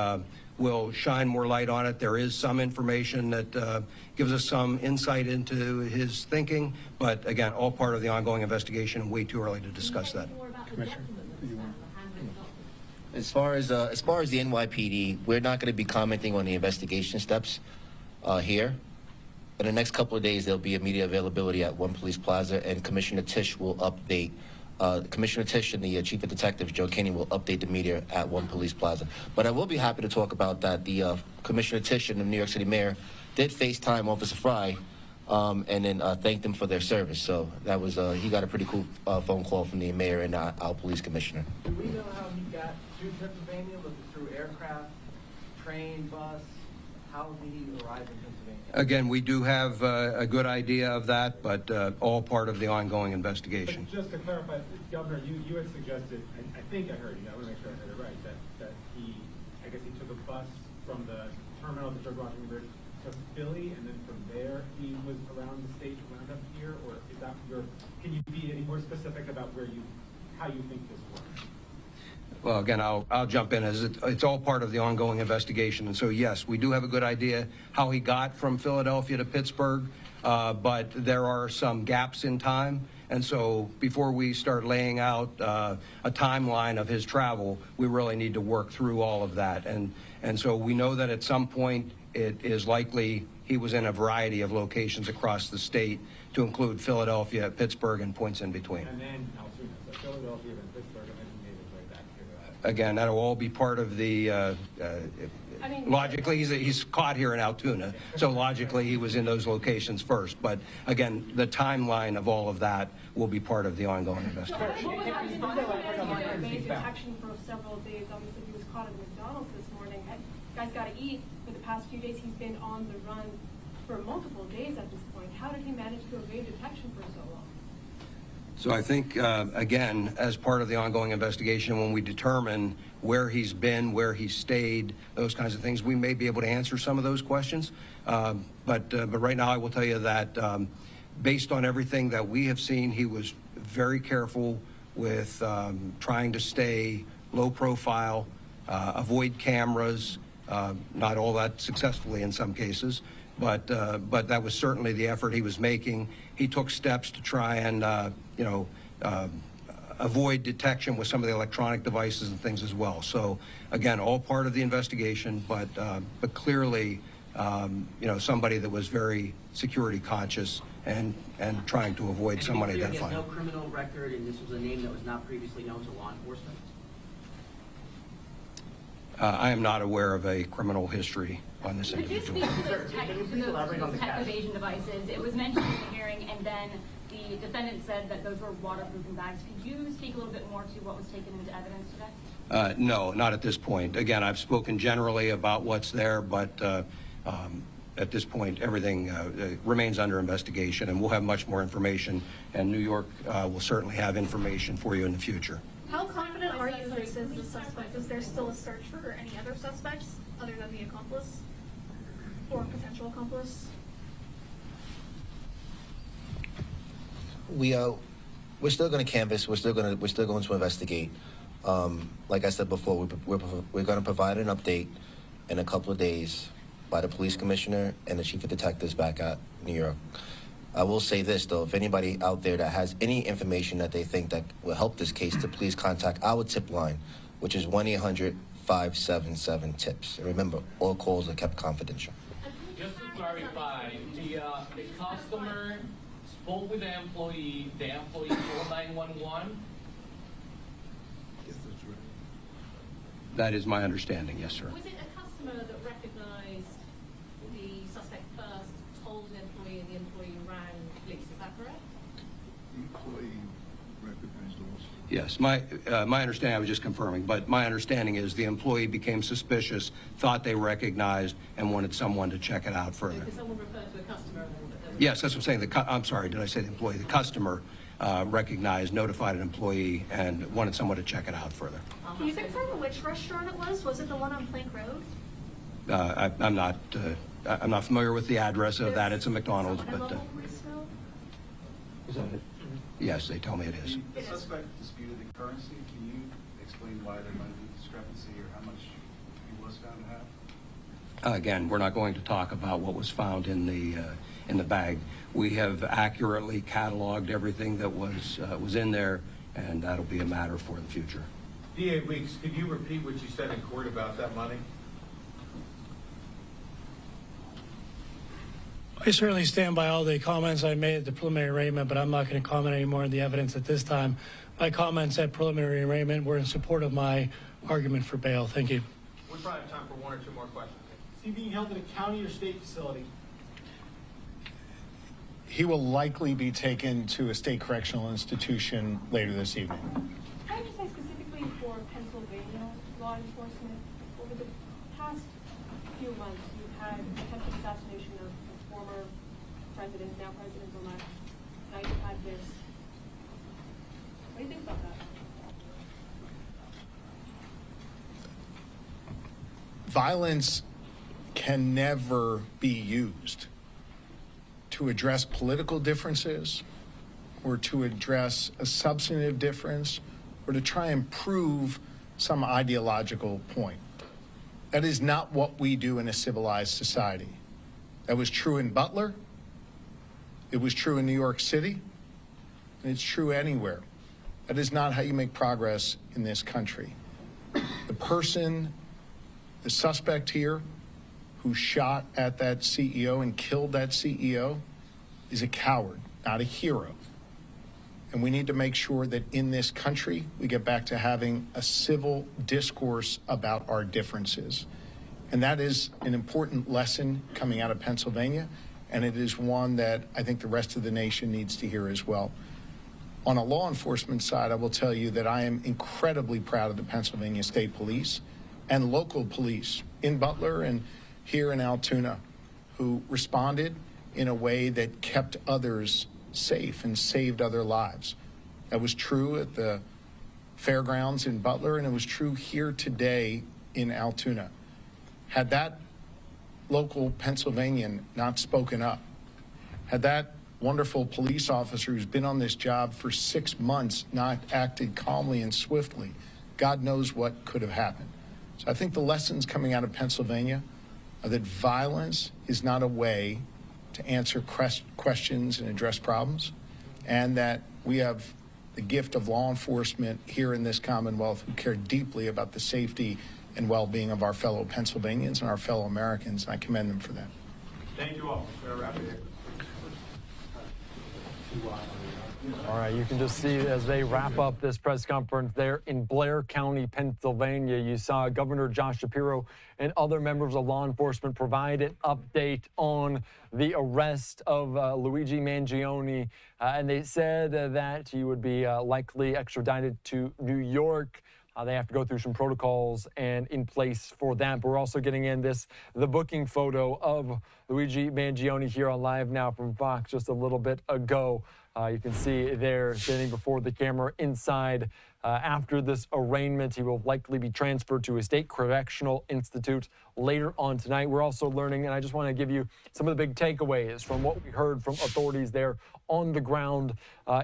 will shine more light on it. There is some information that gives us some insight into his thinking, but again, all part of the ongoing investigation and way too early to discuss that. As far as the NYPD, we're not going to be commenting on the investigation steps here. In the next couple of days, there'll be immediate availability at One Police Plaza, and Commissioner Tisch will update. Commissioner Tisch and the Chief of Detectives, Joe Kinney, will update the media at One Police Plaza. But I will be happy to talk about that. The Commissioner Tisch and the New York City Mayor did FaceTime Officer Fry and then thanked him for their service. So that was he got a pretty cool phone call from the mayor and our police commissioner. Do we know how he got to Pennsylvania? Was it through aircraft, train, bus? How did he arrive in Pennsylvania? Again, we do have a good idea of that, but all part of the ongoing investigation. But just to clarify, Governor, you had suggested, and I think I heard you, I want to make sure I heard it right, that he, I guess he took a bus from the terminal at the George Washington Bridge to Philly, and then from there he was around the state and wound up here, or is that can you be any more specific about how you think this works? Well, again, I'll jump in as it's all part of the ongoing investigation. And so, yes, we do have a good idea how he got from Philadelphia to Pittsburgh, but there are some gaps in time. And so before we start laying out a timeline of his travel, we really need to work through all of that. And so we know that at some point it is likely he was in a variety of locations across the state, to include Philadelphia, Pittsburgh, and points in between. And then Altoona, so Philadelphia and Pittsburgh, and then he made his way back here. Again, that'll all be part of the, logically, he's caught here in Altoona, so logically he was in those locations first. But again, the timeline of all of that will be part of the ongoing investigation. What was happening on evasive detection for several days? Obviously, he was caught at McDonald's this morning. Guy's got to eat. For the past few days, he's been on the run for multiple days at this point. How did he manage to evade detection for so long? So I think, again, as part of the ongoing investigation, when we determine where he's been, where he stayed, those kinds of things, we may be able to answer some of those questions. But right now I will tell you that based on everything that we have seen, he was very careful with trying to stay low profile, avoid cameras, not all that successfully in some cases. But that was certainly the effort he was making. He took steps to try and, avoid detection with some of the electronic devices and things as well. So, again, all part of the investigation, but clearly, somebody that was very security conscious and trying to avoid someone identifying. He has no criminal record, and this was a name that was not previously known to law enforcement? I am not aware of a criminal history on this Could you individual. speak to the tech evasion devices? It was mentioned in the hearing, and then the defendant said that those were waterproofing bags. Could you speak a little bit more to what was taken into evidence today? No, not at this point. Again, I've spoken generally about what's there, but at this point, everything remains under investigation, and we'll have much more information, and New York will certainly have information for you in the future. How confident are you this is the suspect? Is there still a search for any other suspects other than the accomplice or potential accomplice? We're still going to canvass. We're still going to investigate. Like I said before, we're going to provide an update in a couple of days by the police commissioner and the chief of detectives back at New York. I will say this, though, if anybody out there that has any information that they think that will help this case, to please contact our tip line, which is 1-800-577-TIPS. And remember, all calls are kept confidential. Just to clarify, the customer spoke with the employee called 911. That is my understanding, yes, sir. Was it a customer that recognized the suspect first, told an employee, and the employee rang police? Is that correct? The employee recognized also. Yes, my understanding, I was just confirming, but my understanding is the employee became suspicious, thought they recognized, and wanted someone to check it out further. Because someone referred to a customer. Yes, that's what I'm saying. I'm sorry, did I say the employee? The customer recognized, notified an employee, and wanted someone to check it out further. Can you confirm which restaurant it was? Was it the one on Plank Road? I'm not familiar with the address of that. It's a McDonald's, but is that it? Yes, they tell me it is. The suspect disputed the currency. Can you explain why there might be discrepancy or how much he was found to have? Again, we're not going to talk about what was found in the bag. We have accurately cataloged everything that was in there, and that'll be a matter for the future. DA Weeks, could you repeat what you said in court about that money? I certainly stand by all the comments I made at the preliminary arraignment, but I'm not going to comment any more on the evidence at this time. My comments at preliminary arraignment were in support of my argument for bail. Thank you. We probably have time for one or two more questions. Is he being held at a county or state facility? He will likely be taken to a state correctional institution later this evening. Can I just say specifically for Pennsylvania law enforcement, over the past few months, you've had attempted assassination of former president, now president-elect. Now you've had this. What do you think about that? Violence can never be used to address political differences or to address a substantive difference or to try and prove some ideological point. That is not what we do in a civilized society. That was true in Butler, it was true in New York City, and it's true anywhere. That is not how you make progress in this country. The suspect here who shot at that CEO and killed that CEO is a coward, not a hero. And we need to make sure that in this country, we get back to having a civil discourse about our differences. And that is an important lesson coming out of Pennsylvania, and it is one that I think the rest of the nation needs to hear as well. On a law enforcement side, I will tell you that I am incredibly proud of the Pennsylvania State Police and local police in Butler and here in Altoona, who responded in a way that kept others safe and saved other lives. That was true at the fairgrounds in Butler, and it was true here today in Altoona. Had that local Pennsylvanian not spoken up, had that wonderful police officer who's been on this job for 6 months not acted calmly and swiftly, God knows what could have happened. So I think the lessons coming out of Pennsylvania are that violence is not a way to answer questions and address problems, and that we have the gift of law enforcement here in this Commonwealth who care deeply about the safety and well-being of our fellow Pennsylvanians and our fellow Americans, and I commend them for that. Thank you all. We're wrap it here. All right, you can just see as they wrap up this press conference there in Blair County, Pennsylvania. You saw Governor Josh Shapiro and other members of law enforcement provide an update on the arrest of Luigi Mangione, and they said that he would be likely extradited to New York. They have to go through some protocols and in place for that. But we're also getting in the booking photo of Luigi Mangione here on Live Now from Fox just a little bit ago. You can see there standing before the camera inside. After this arraignment, he will likely be transferred to a state correctional institute later on tonight. We're also learning, and I just want to give you some of the big takeaways from what we heard from authorities there on the ground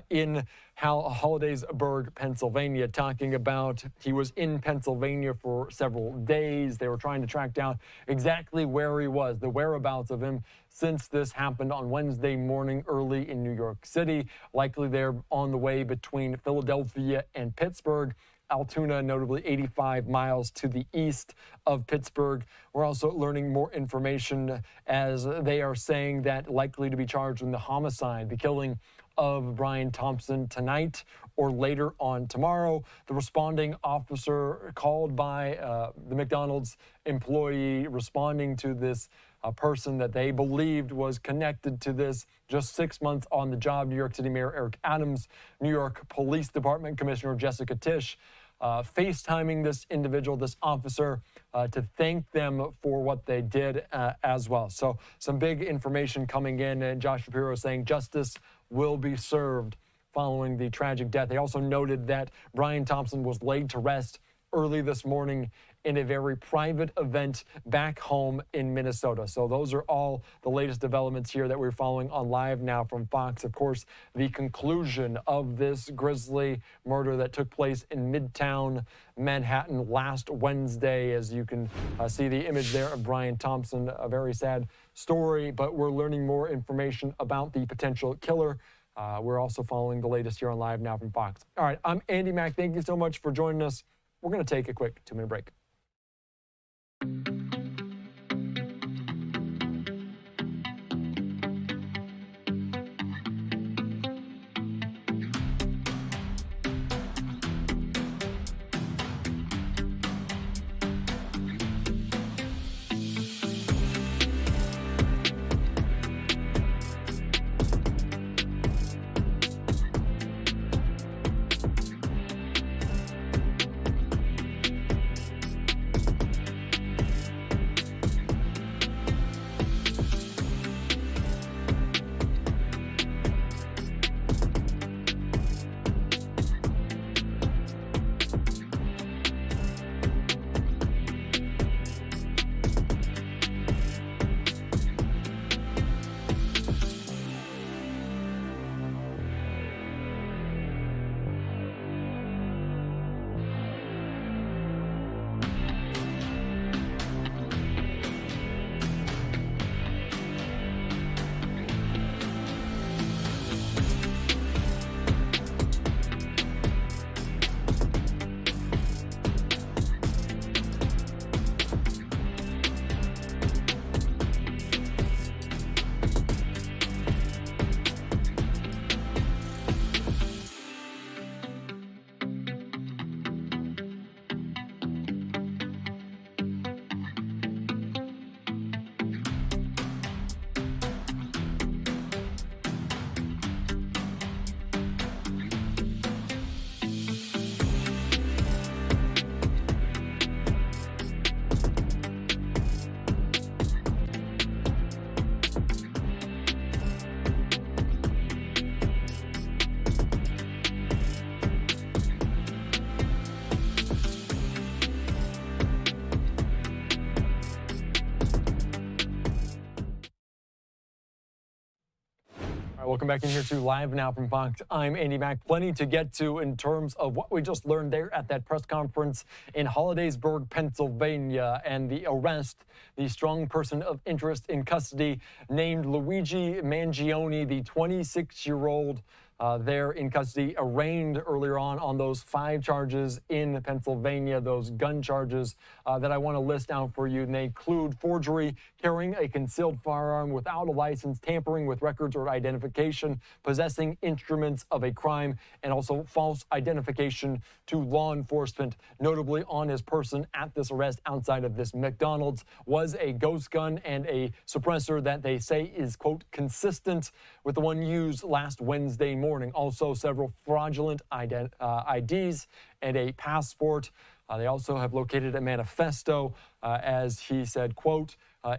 in Hollidaysburg, Pennsylvania, talking about he was in Pennsylvania for several days. They were trying to track down exactly where he was, the whereabouts of him, since this happened on Wednesday morning early in New York City. Likely they're on the way between Philadelphia and Pittsburgh. Altoona, notably 85 miles to the east of Pittsburgh. We're also learning more information as they are saying that likely to be charged in the homicide, the killing of Brian Thompson tonight or later on tomorrow. The responding officer called by the McDonald's employee responding to this person that they believed was connected to this, just 6 months on the job. New York City Mayor Eric Adams, New York Police Department Commissioner Jessica Tisch, FaceTiming this individual, this officer, to thank them for what they did as well. So some big information coming in, and Josh Shapiro saying justice will be served following the tragic death. They also noted that Brian Thompson was laid to rest early this morning in a very private event back home in Minnesota. So those are all the latest developments here that we're following on Live Now from Fox. Of course, the conclusion of this grisly murder that took place in Midtown Manhattan last Wednesday, as you can see the image there of Brian Thompson. A very sad story, but we're learning more information about the potential killer. We're also following the latest here on Live Now from Fox. All right, I'm Andy Mack. Thank you so much for joining us. We're going to take a quick 2-minute break. Welcome back in here to Live Now from Fox. I'm Andy Mack. Plenty to get to in terms of what we just learned there at that press conference in Hollidaysburg, Pennsylvania, and the arrest, the strong person of interest in custody named Luigi Mangione, the 26-year-old there in custody, arraigned earlier on those 5 charges in Pennsylvania, those gun charges that I want to list out for you. And they include forgery, carrying a concealed firearm without a license, tampering with records or identification, possessing instruments of a crime, and also false identification to law enforcement. Notably on his person at this arrest outside of this McDonald's was a ghost gun and a suppressor that they say is, quote, consistent with the one used last Wednesday morning. Also several fraudulent IDs and a passport. They also have located a manifesto, as he said, quote,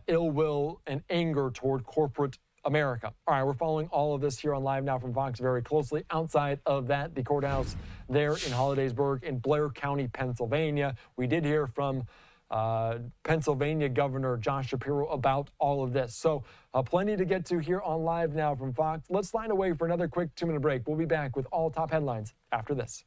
ill will and anger toward corporate America. All right, we're following all of this here on Live Now from Fox very closely. Outside of that, the courthouse there in Hollidaysburg in Blair County, Pennsylvania. We did hear from Pennsylvania Governor Josh Shapiro about all of this. So plenty to get to here on Live Now from Fox. Let's line away for another quick 2-minute break. We'll be back with all top headlines after this.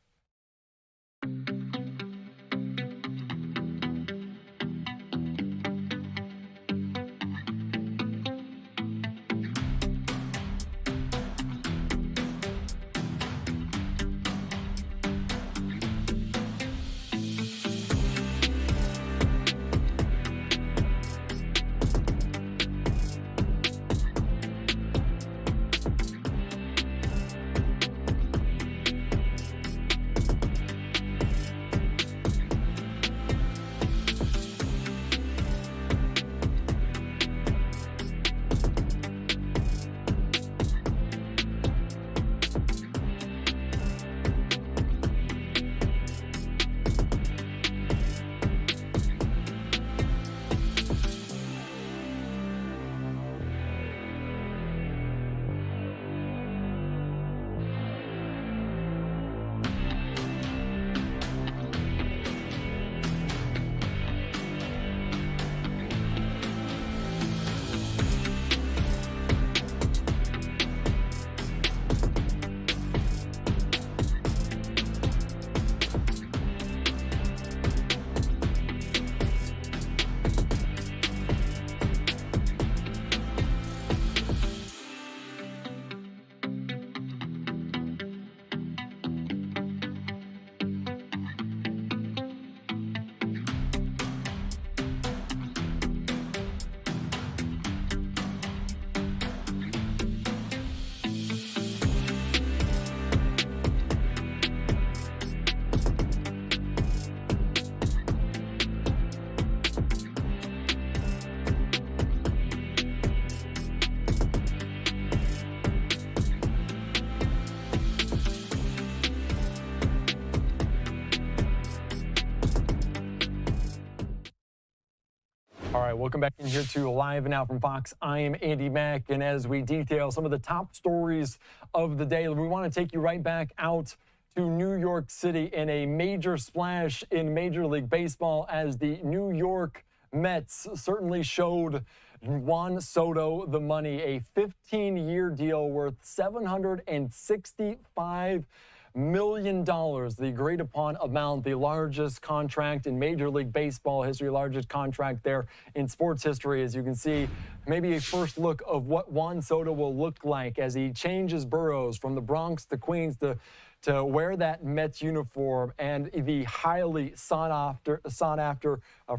All right, welcome back in here to Live Now from Fox. I am Andy Mack, and as we detail some of the top stories of the day, we want to take you right back out to New York City in a major splash in Major League Baseball as the New York Mets certainly showed Juan Soto the money, a 15-year deal worth $765 million, the agreed upon amount, the largest contract in Major League Baseball history, largest contract there in sports history. As you can see, maybe a first look of what Juan Soto will look like as he changes boroughs from the Bronx to Queens to wear that Mets uniform, and the highly sought after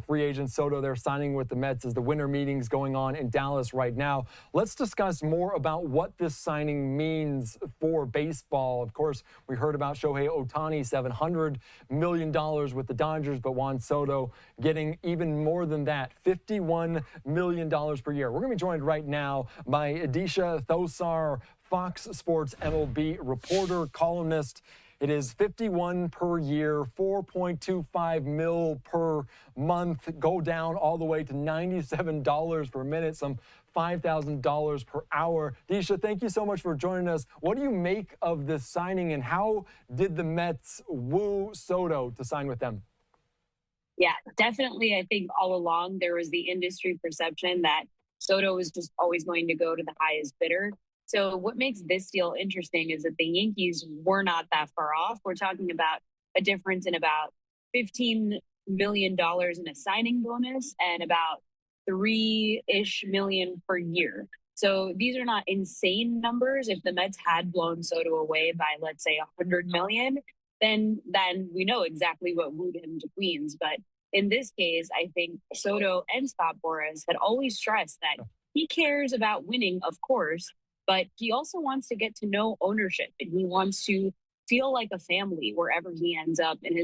free agent Soto there signing with the Mets as the winter meetings going on in Dallas right now. Let's discuss more about what this signing means for baseball. Of course, we heard about Shohei Ohtani, $700 million with the Dodgers, but Juan Soto getting even more than that, $51 million per year. We're going to be joined right now by Adisha Thosar, Fox Sports MLB reporter, columnist. It is 51 per year, 4.25 mil per month, go down all the way to $97 per minute, some $5,000 per hour. Disha, thank you so much for joining us. What do you make of this signing, and how did the Mets woo Soto to sign with them? Yeah, definitely. I think all along there was the industry perception that Soto was just always going to go to the highest bidder. So what makes this deal interesting is that the Yankees were not that far off. We're talking about a difference in about $15 million in a signing bonus and about $3-ish million per year. So these are not insane numbers. If the Mets had blown Soto away by, let's say, $100 million, then we know exactly what wooed him to Queens. But in this case, I think Soto and Scott Boras had always stressed that he cares about winning, of course, but he also wants to get to know ownership, and he wants to feel like a family wherever he ends up. And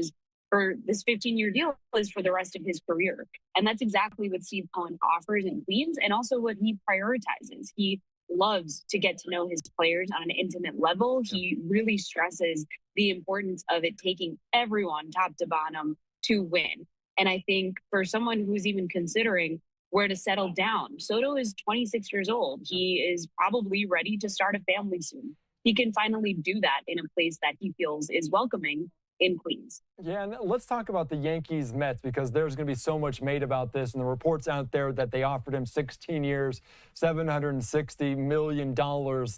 for this 15-year deal is for the rest of his career. And that's exactly what Steve Cohen offers in Queens, and also what he prioritizes. He loves to get to know his players on an intimate level. He really stresses the importance of it taking everyone top to bottom to win. And I think for someone who's even considering where to settle down. Soto is 26 years old. He is probably ready to start a family soon. He can finally do that in a place that he feels is welcoming in Queens. Yeah, and let's talk about the Yankees Mets, because there's going to be so much made about this, and the reports out there that they offered him 16 years, $760 million,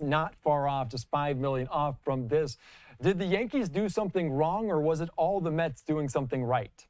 not far off, just $5 million off from this. Did the Yankees do something wrong, or was it all the Mets doing something right?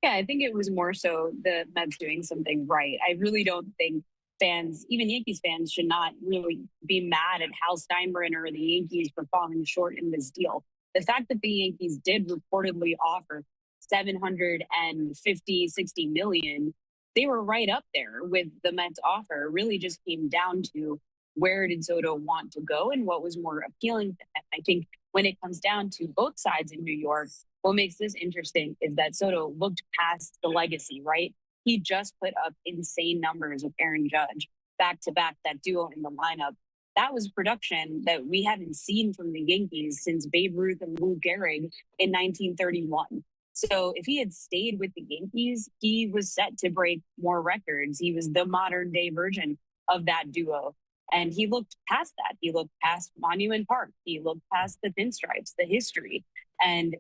Yeah, I think it was more so the Mets doing something right. I really don't think fans, even Yankees fans, should not really be mad at Hal Steinbrenner or the Yankees for falling short in this deal. The fact that the Yankees did reportedly offer 750, 60 million, they were right up there with the Mets offer. It really just came down to where did Soto want to go and what was more appealing to him. I think when it comes down to both sides in New York, what makes this interesting is that Soto looked past the legacy, right? He just put up insane numbers with Aaron Judge back to back, that duo in the lineup. That was production that we haven't seen from the Yankees since Babe Ruth and Lou Gehrig in 1931. So if he had stayed with the Yankees, he was set to break more records. He was the modern day version of that duo. And he looked past that. He looked past Monument Park. He looked past the pinstripes, the history. And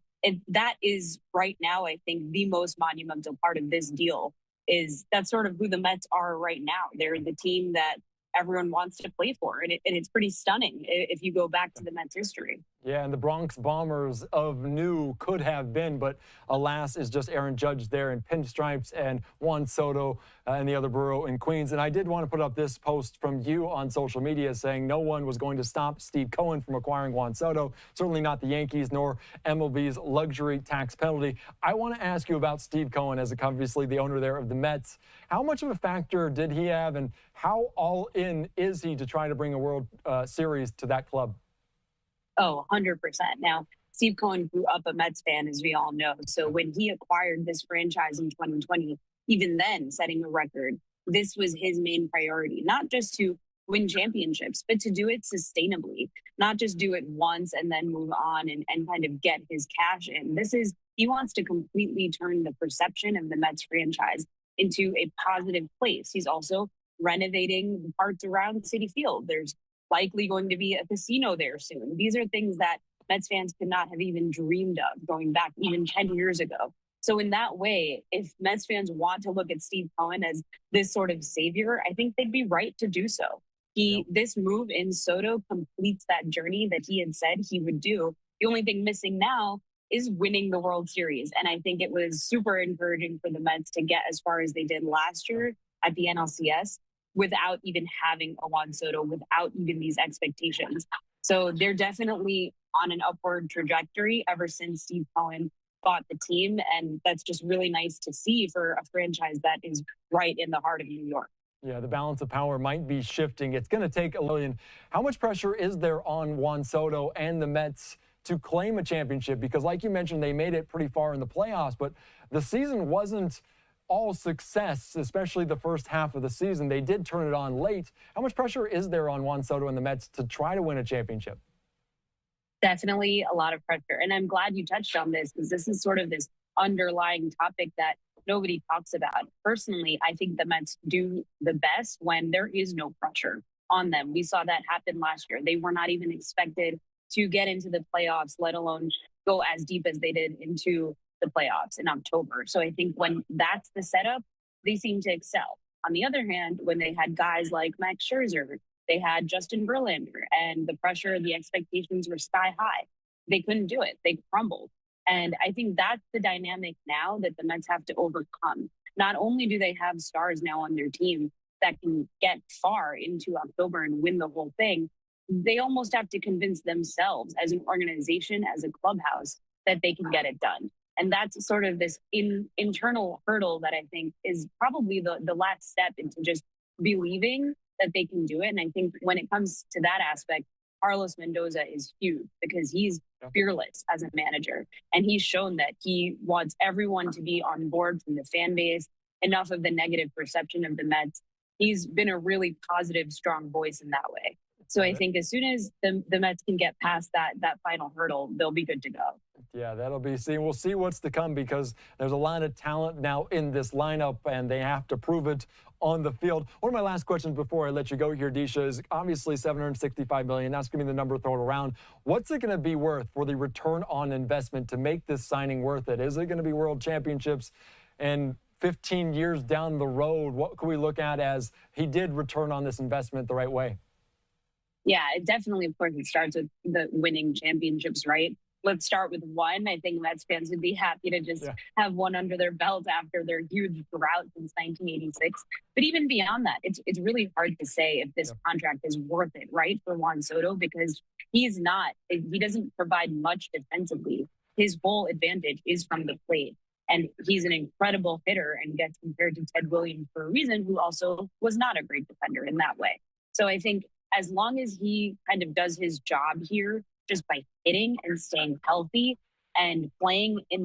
that is right now, I think, the most monumental part of this deal is that's sort of who the Mets are right now. They're the team that everyone wants to play for. And it's pretty stunning if you go back to the Mets history. Yeah, and the Bronx Bombers of new could have been, but alas, is just Aaron Judge there in pinstripes and Juan Soto and the other borough in Queens. And I did want to put up this post from you on social media saying no one was going to stop Steve Cohen from acquiring Juan Soto, certainly not the Yankees nor MLB's luxury tax penalty. I want to ask you about Steve Cohen as obviously the owner there of the Mets. How much of a factor did he have, and how all in is he to try to bring a World Series to that club? Oh, 100%. Now, Steve Cohen grew up a Mets fan, as we all know. So when he acquired this franchise in 2020, even then setting a record, this was his main priority, not just to win championships, but to do it sustainably, not just do it once and then move on and kind of get his cash in. He wants to completely turn the perception of the Mets franchise into a positive place. He's also renovating parts around Citi Field. There's likely going to be a casino there soon. These are things that Mets fans could not have even dreamed of going back even 10 years ago. So in that way, if Mets fans want to look at Steve Cohen as this sort of savior, I think they'd be right to do so. This move in Soto completes that journey that he had said he would do. The only thing missing now is winning the World Series. And I think it was super encouraging for the Mets to get as far as they did last year at the NLCS without even having a Juan Soto, without even these expectations. So they're definitely on an upward trajectory ever since Steve Cohen bought the team. And that's just really nice to see for a franchise that is right in the heart of New York. Yeah, the balance of power might be shifting. It's going to take a million. How much pressure is there on Juan Soto and the Mets to claim a championship? Because like you mentioned, they made it pretty far in the playoffs, but the season wasn't all success, especially the first half of the season. They did turn it on late. How much pressure is there on Juan Soto and the Mets to try to win a championship? Definitely a lot of pressure. And I'm glad you touched on this because this is sort of this underlying topic that nobody talks about. Personally, I think the Mets do the best when there is no pressure on them. We saw that happen last year. They were not even expected to get into the playoffs, let alone go as deep as they did into the playoffs in October. So I think when that's the setup, they seem to excel. On the other hand, when they had guys like Max Scherzer, they had Justin Verlander, and the pressure, the expectations were sky high. They couldn't do it. They crumbled. And I think that's the dynamic now that the Mets have to overcome. Not only do they have stars now on their team that can get far into October and win the whole thing, they almost have to convince themselves as an organization, as a clubhouse, that they can get it done. And that's sort of this internal hurdle that I think is probably the last step into just believing that they can do it. And I think when it comes to that aspect, Carlos Mendoza is huge because he's fearless as a manager. And he's shown that he wants everyone to be on board from the fan base, enough of the negative perception of the Mets. He's been a really positive, strong voice in that way. So I think as soon as the Mets can get past that final hurdle, they'll be good to go. Yeah, that'll be seen. We'll see what's to come because there's a lot of talent now in this lineup, and they have to prove it on the field. One of my last questions before I let you go here, Disha, is obviously $765 million. That's going to be the number thrown around. What's it going to be worth for the return on investment to make this signing worth it? Is it going to be World Championships? And 15 years down the road, what can we look at as he did return on this investment the right way? Yeah, it definitely, of course, it starts with the winning championships, right? Let's start with one. I think Mets fans would be happy to just have one under their belt after their huge drought since 1986. But even beyond that, it's really hard to say if this contract is worth it, right, for Juan Soto, because he doesn't provide much defensively. His whole advantage is from the plate. And he's an incredible hitter and gets compared to Ted Williams for a reason, who also was not a great defender in that way. So I think as long as he kind of does his job here, just by hitting and staying healthy and playing in